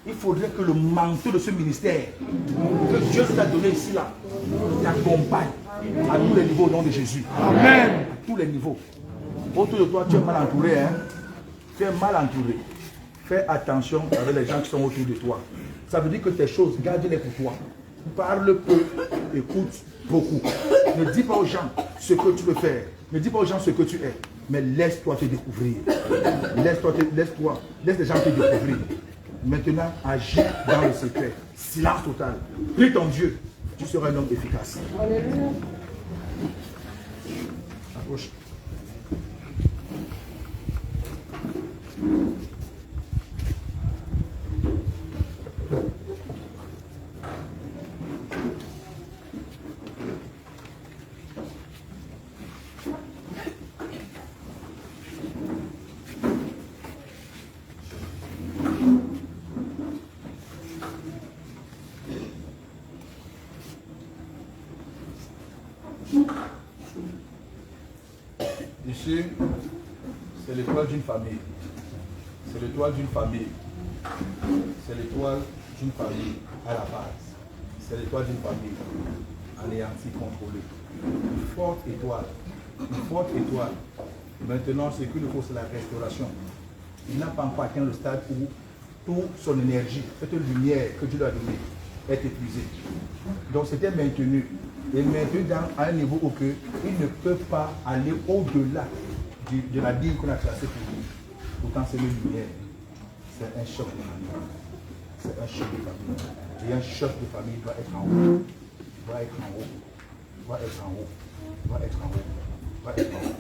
il faudrait que le manteau de ce ministère, que Dieu t'a donné ici là, t'accompagne à tous les niveaux au nom de Jésus. Amen. À tous les niveaux. Autour de toi, tu es mal entouré. Hein? Tu es mal entouré. Fais attention avec les gens qui sont autour de toi. Ça veut dire que tes choses, garde-les pour toi. Parle peu, écoute beaucoup. Ne dis pas aux gens ce que tu veux faire. Ne dis pas aux gens ce que tu es. Mais laisse-toi te découvrir. Laisse les gens te découvrir. Maintenant, agis dans le secret. Silence total. Prie ton Dieu. Tu seras un homme efficace. Alléluia. Approche. Ici, c'est l'étoile d'une famille. C'est l'étoile d'une famille. C'est l'étoile d'une famille à la base. C'est l'étoile d'une famille anéantie, contrôlée. Une forte étoile. Une forte étoile. Maintenant, ce qu'il faut, c'est la restauration. Il n'a pas encore atteint le stade où toute son énergie, cette lumière que Dieu lui a donnée, est épuisée. Donc c'était maintenu. Et maintenant à un niveau où il ne peut pas aller au-delà de la ligne qu'on a tracée pour lui. Pourtant c'est une lumière. C'est un choc de famille. C'est un choc de famille. Et un choc de famille doit être en haut. Doit être en haut. Doit être en haut. Doit être en haut. Doit être en haut.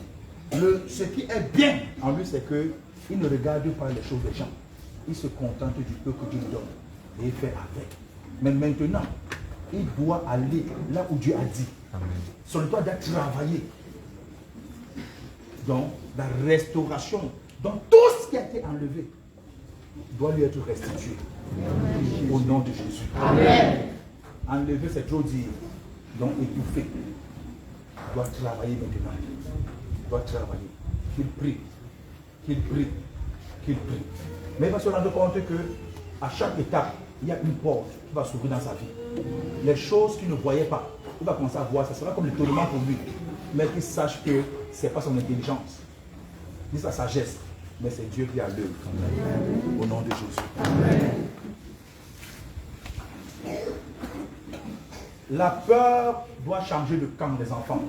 Ce qui est bien en lui, c'est qu'il ne regarde pas les choses des gens. Il se contente du peu que Dieu lui donne. Et il fait avec. Mais maintenant, il doit aller là où Dieu a dit. Son doit d'être travaillé. Donc, la restauration, donc tout ce qui a été enlevé, doit lui être restitué. Au nom de Jésus. Amen. Enlever, c'est trop dire. Donc, étouffer. Il doit travailler maintenant. Il doit travailler. Qu'il prie. Qu'il prie. Qu'il prie. Mais il va se rendre compte qu'à chaque étape, il y a une porte qui va s'ouvrir dans sa vie. Les choses qu'il ne voyait pas, il va commencer à voir. Ça sera comme l'étonnement pour lui. Mais qu'il sache que ce n'est pas son intelligence, ni sa sagesse, mais c'est Dieu qui a l'œuvre. Au nom de Jésus. Amen. La peur doit changer de camp des enfants.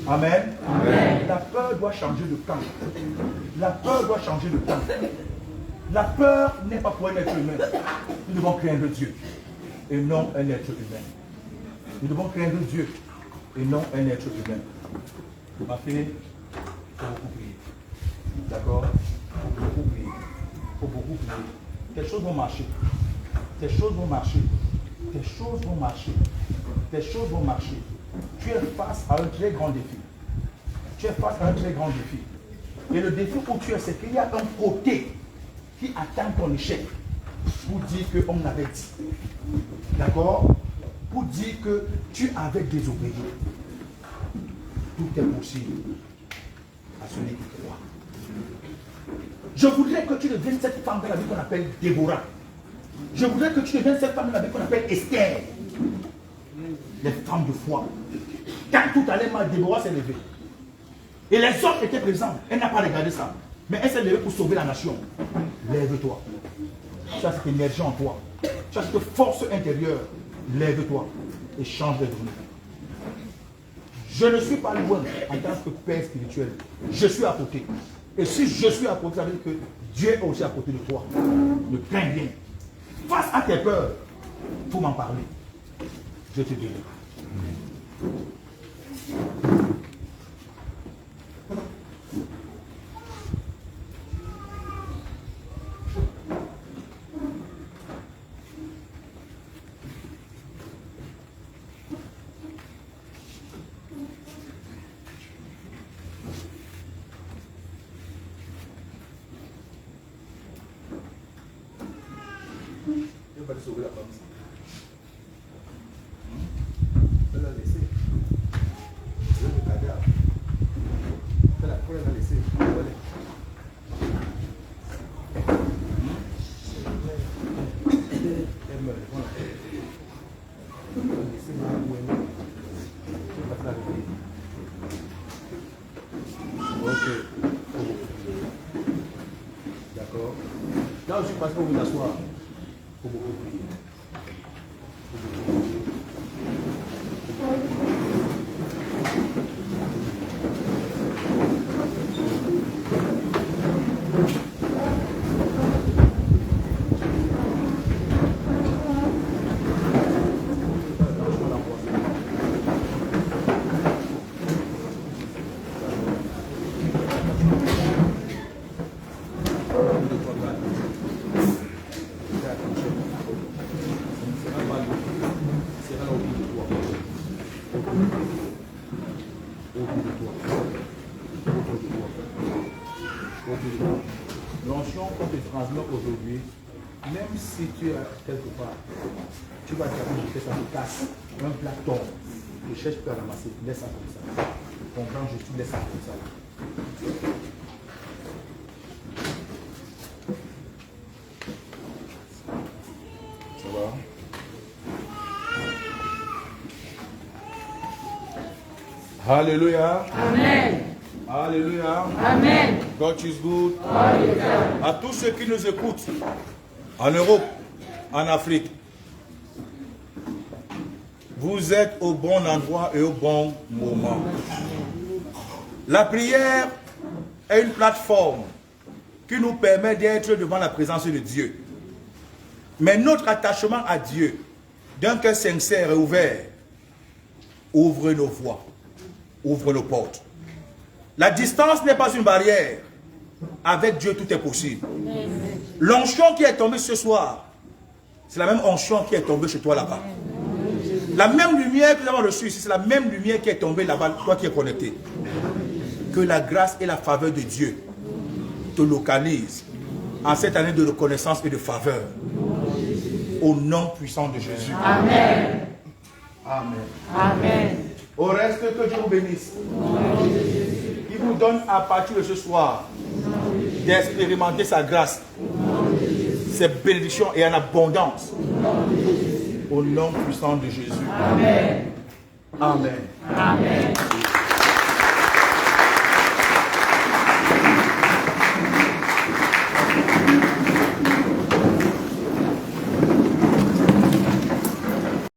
Amen. Amen. La peur doit changer de camp. La peur doit changer de camp. La peur n'est pas pour un être humain. Nous devons craindre Dieu et non un être humain. Nous devons craindre Dieu et non un être humain. Ma fille, il faut beaucoup prier. D'accord? Il faut beaucoup prier. Il faut beaucoup prier. Tes choses vont marcher. Tes choses vont marcher. Tes choses vont marcher. Tes choses vont marcher. Tu es face à un très grand défi. Tu es face à un très grand défi. Et le défi où tu es, c'est qu'il y a un côté qui attend ton échec pour dire qu'on avait dit. D'accord? Pour dire que tu avais désobéi. Tout est possible à celui qui croit. Je voudrais que tu deviennes cette femme dans la vie qu'on appelle Déborah. Je voudrais que tu deviennes cette femme dans la vie qu'on appelle Esther. Les femmes de foi. Quand tout allait mal, Déborah s'est levée. Et les autres étaient présents. Elle n'a pas regardé ça. Mais elle s'est levée pour sauver la nation. Lève-toi. Tu as cette énergie en toi. Tu as cette force intérieure. Lève-toi et change de vie. Je ne suis pas loin en tant que père spirituel. Je suis à côté. Et si je suis à côté, ça veut dire que Dieu est aussi à côté de toi. Ne crains rien. Face à tes peurs, il faut m'en parler. Je te bénis. Sauver la femme. Elle l'a laissé. Le cadavre. Elle a laissé. Elle meurt. Elle a laissé où elle est. Elle va faire le ok. D'accord. Là où je passe pour vous asseoir. Il faut beaucoup prier. L'onction qu'on te transmet aujourd'hui, même si tu es quelque part, tu vas dire que ça te casse, un plat tombe, tu cherches plus à ramasser, laisse ça comme ça. Ton grand Jésus, laisse ça comme ça. Ça va? Alléluia. Amen. Alléluia. Amen. God is good. Alléluia. À tous ceux qui nous écoutent, en Europe, en Afrique, vous êtes au bon endroit et au bon moment. La prière est une plateforme qui nous permet d'être devant la présence de Dieu. Mais notre attachement à Dieu, d'un cœur sincère et ouvert, ouvre nos voies, ouvre nos portes. La distance n'est pas une barrière. Avec Dieu, tout est possible. L'onction qui est tombée ce soir, c'est la même onction qui est tombée chez toi là-bas. La même lumière que nous avons reçue ici, c'est la même lumière qui est tombée là-bas, toi qui es connecté. Que la grâce et la faveur de Dieu te localisent en cette année de reconnaissance et de faveur. Au nom puissant de Jésus. Amen. Amen. Amen. Au reste, que Dieu vous bénisse. Il vous donne à partir de ce soir d'expérimenter sa grâce, ses bénédictions et en abondance. Au nom puissant de Jésus. Amen. Amen. Amen.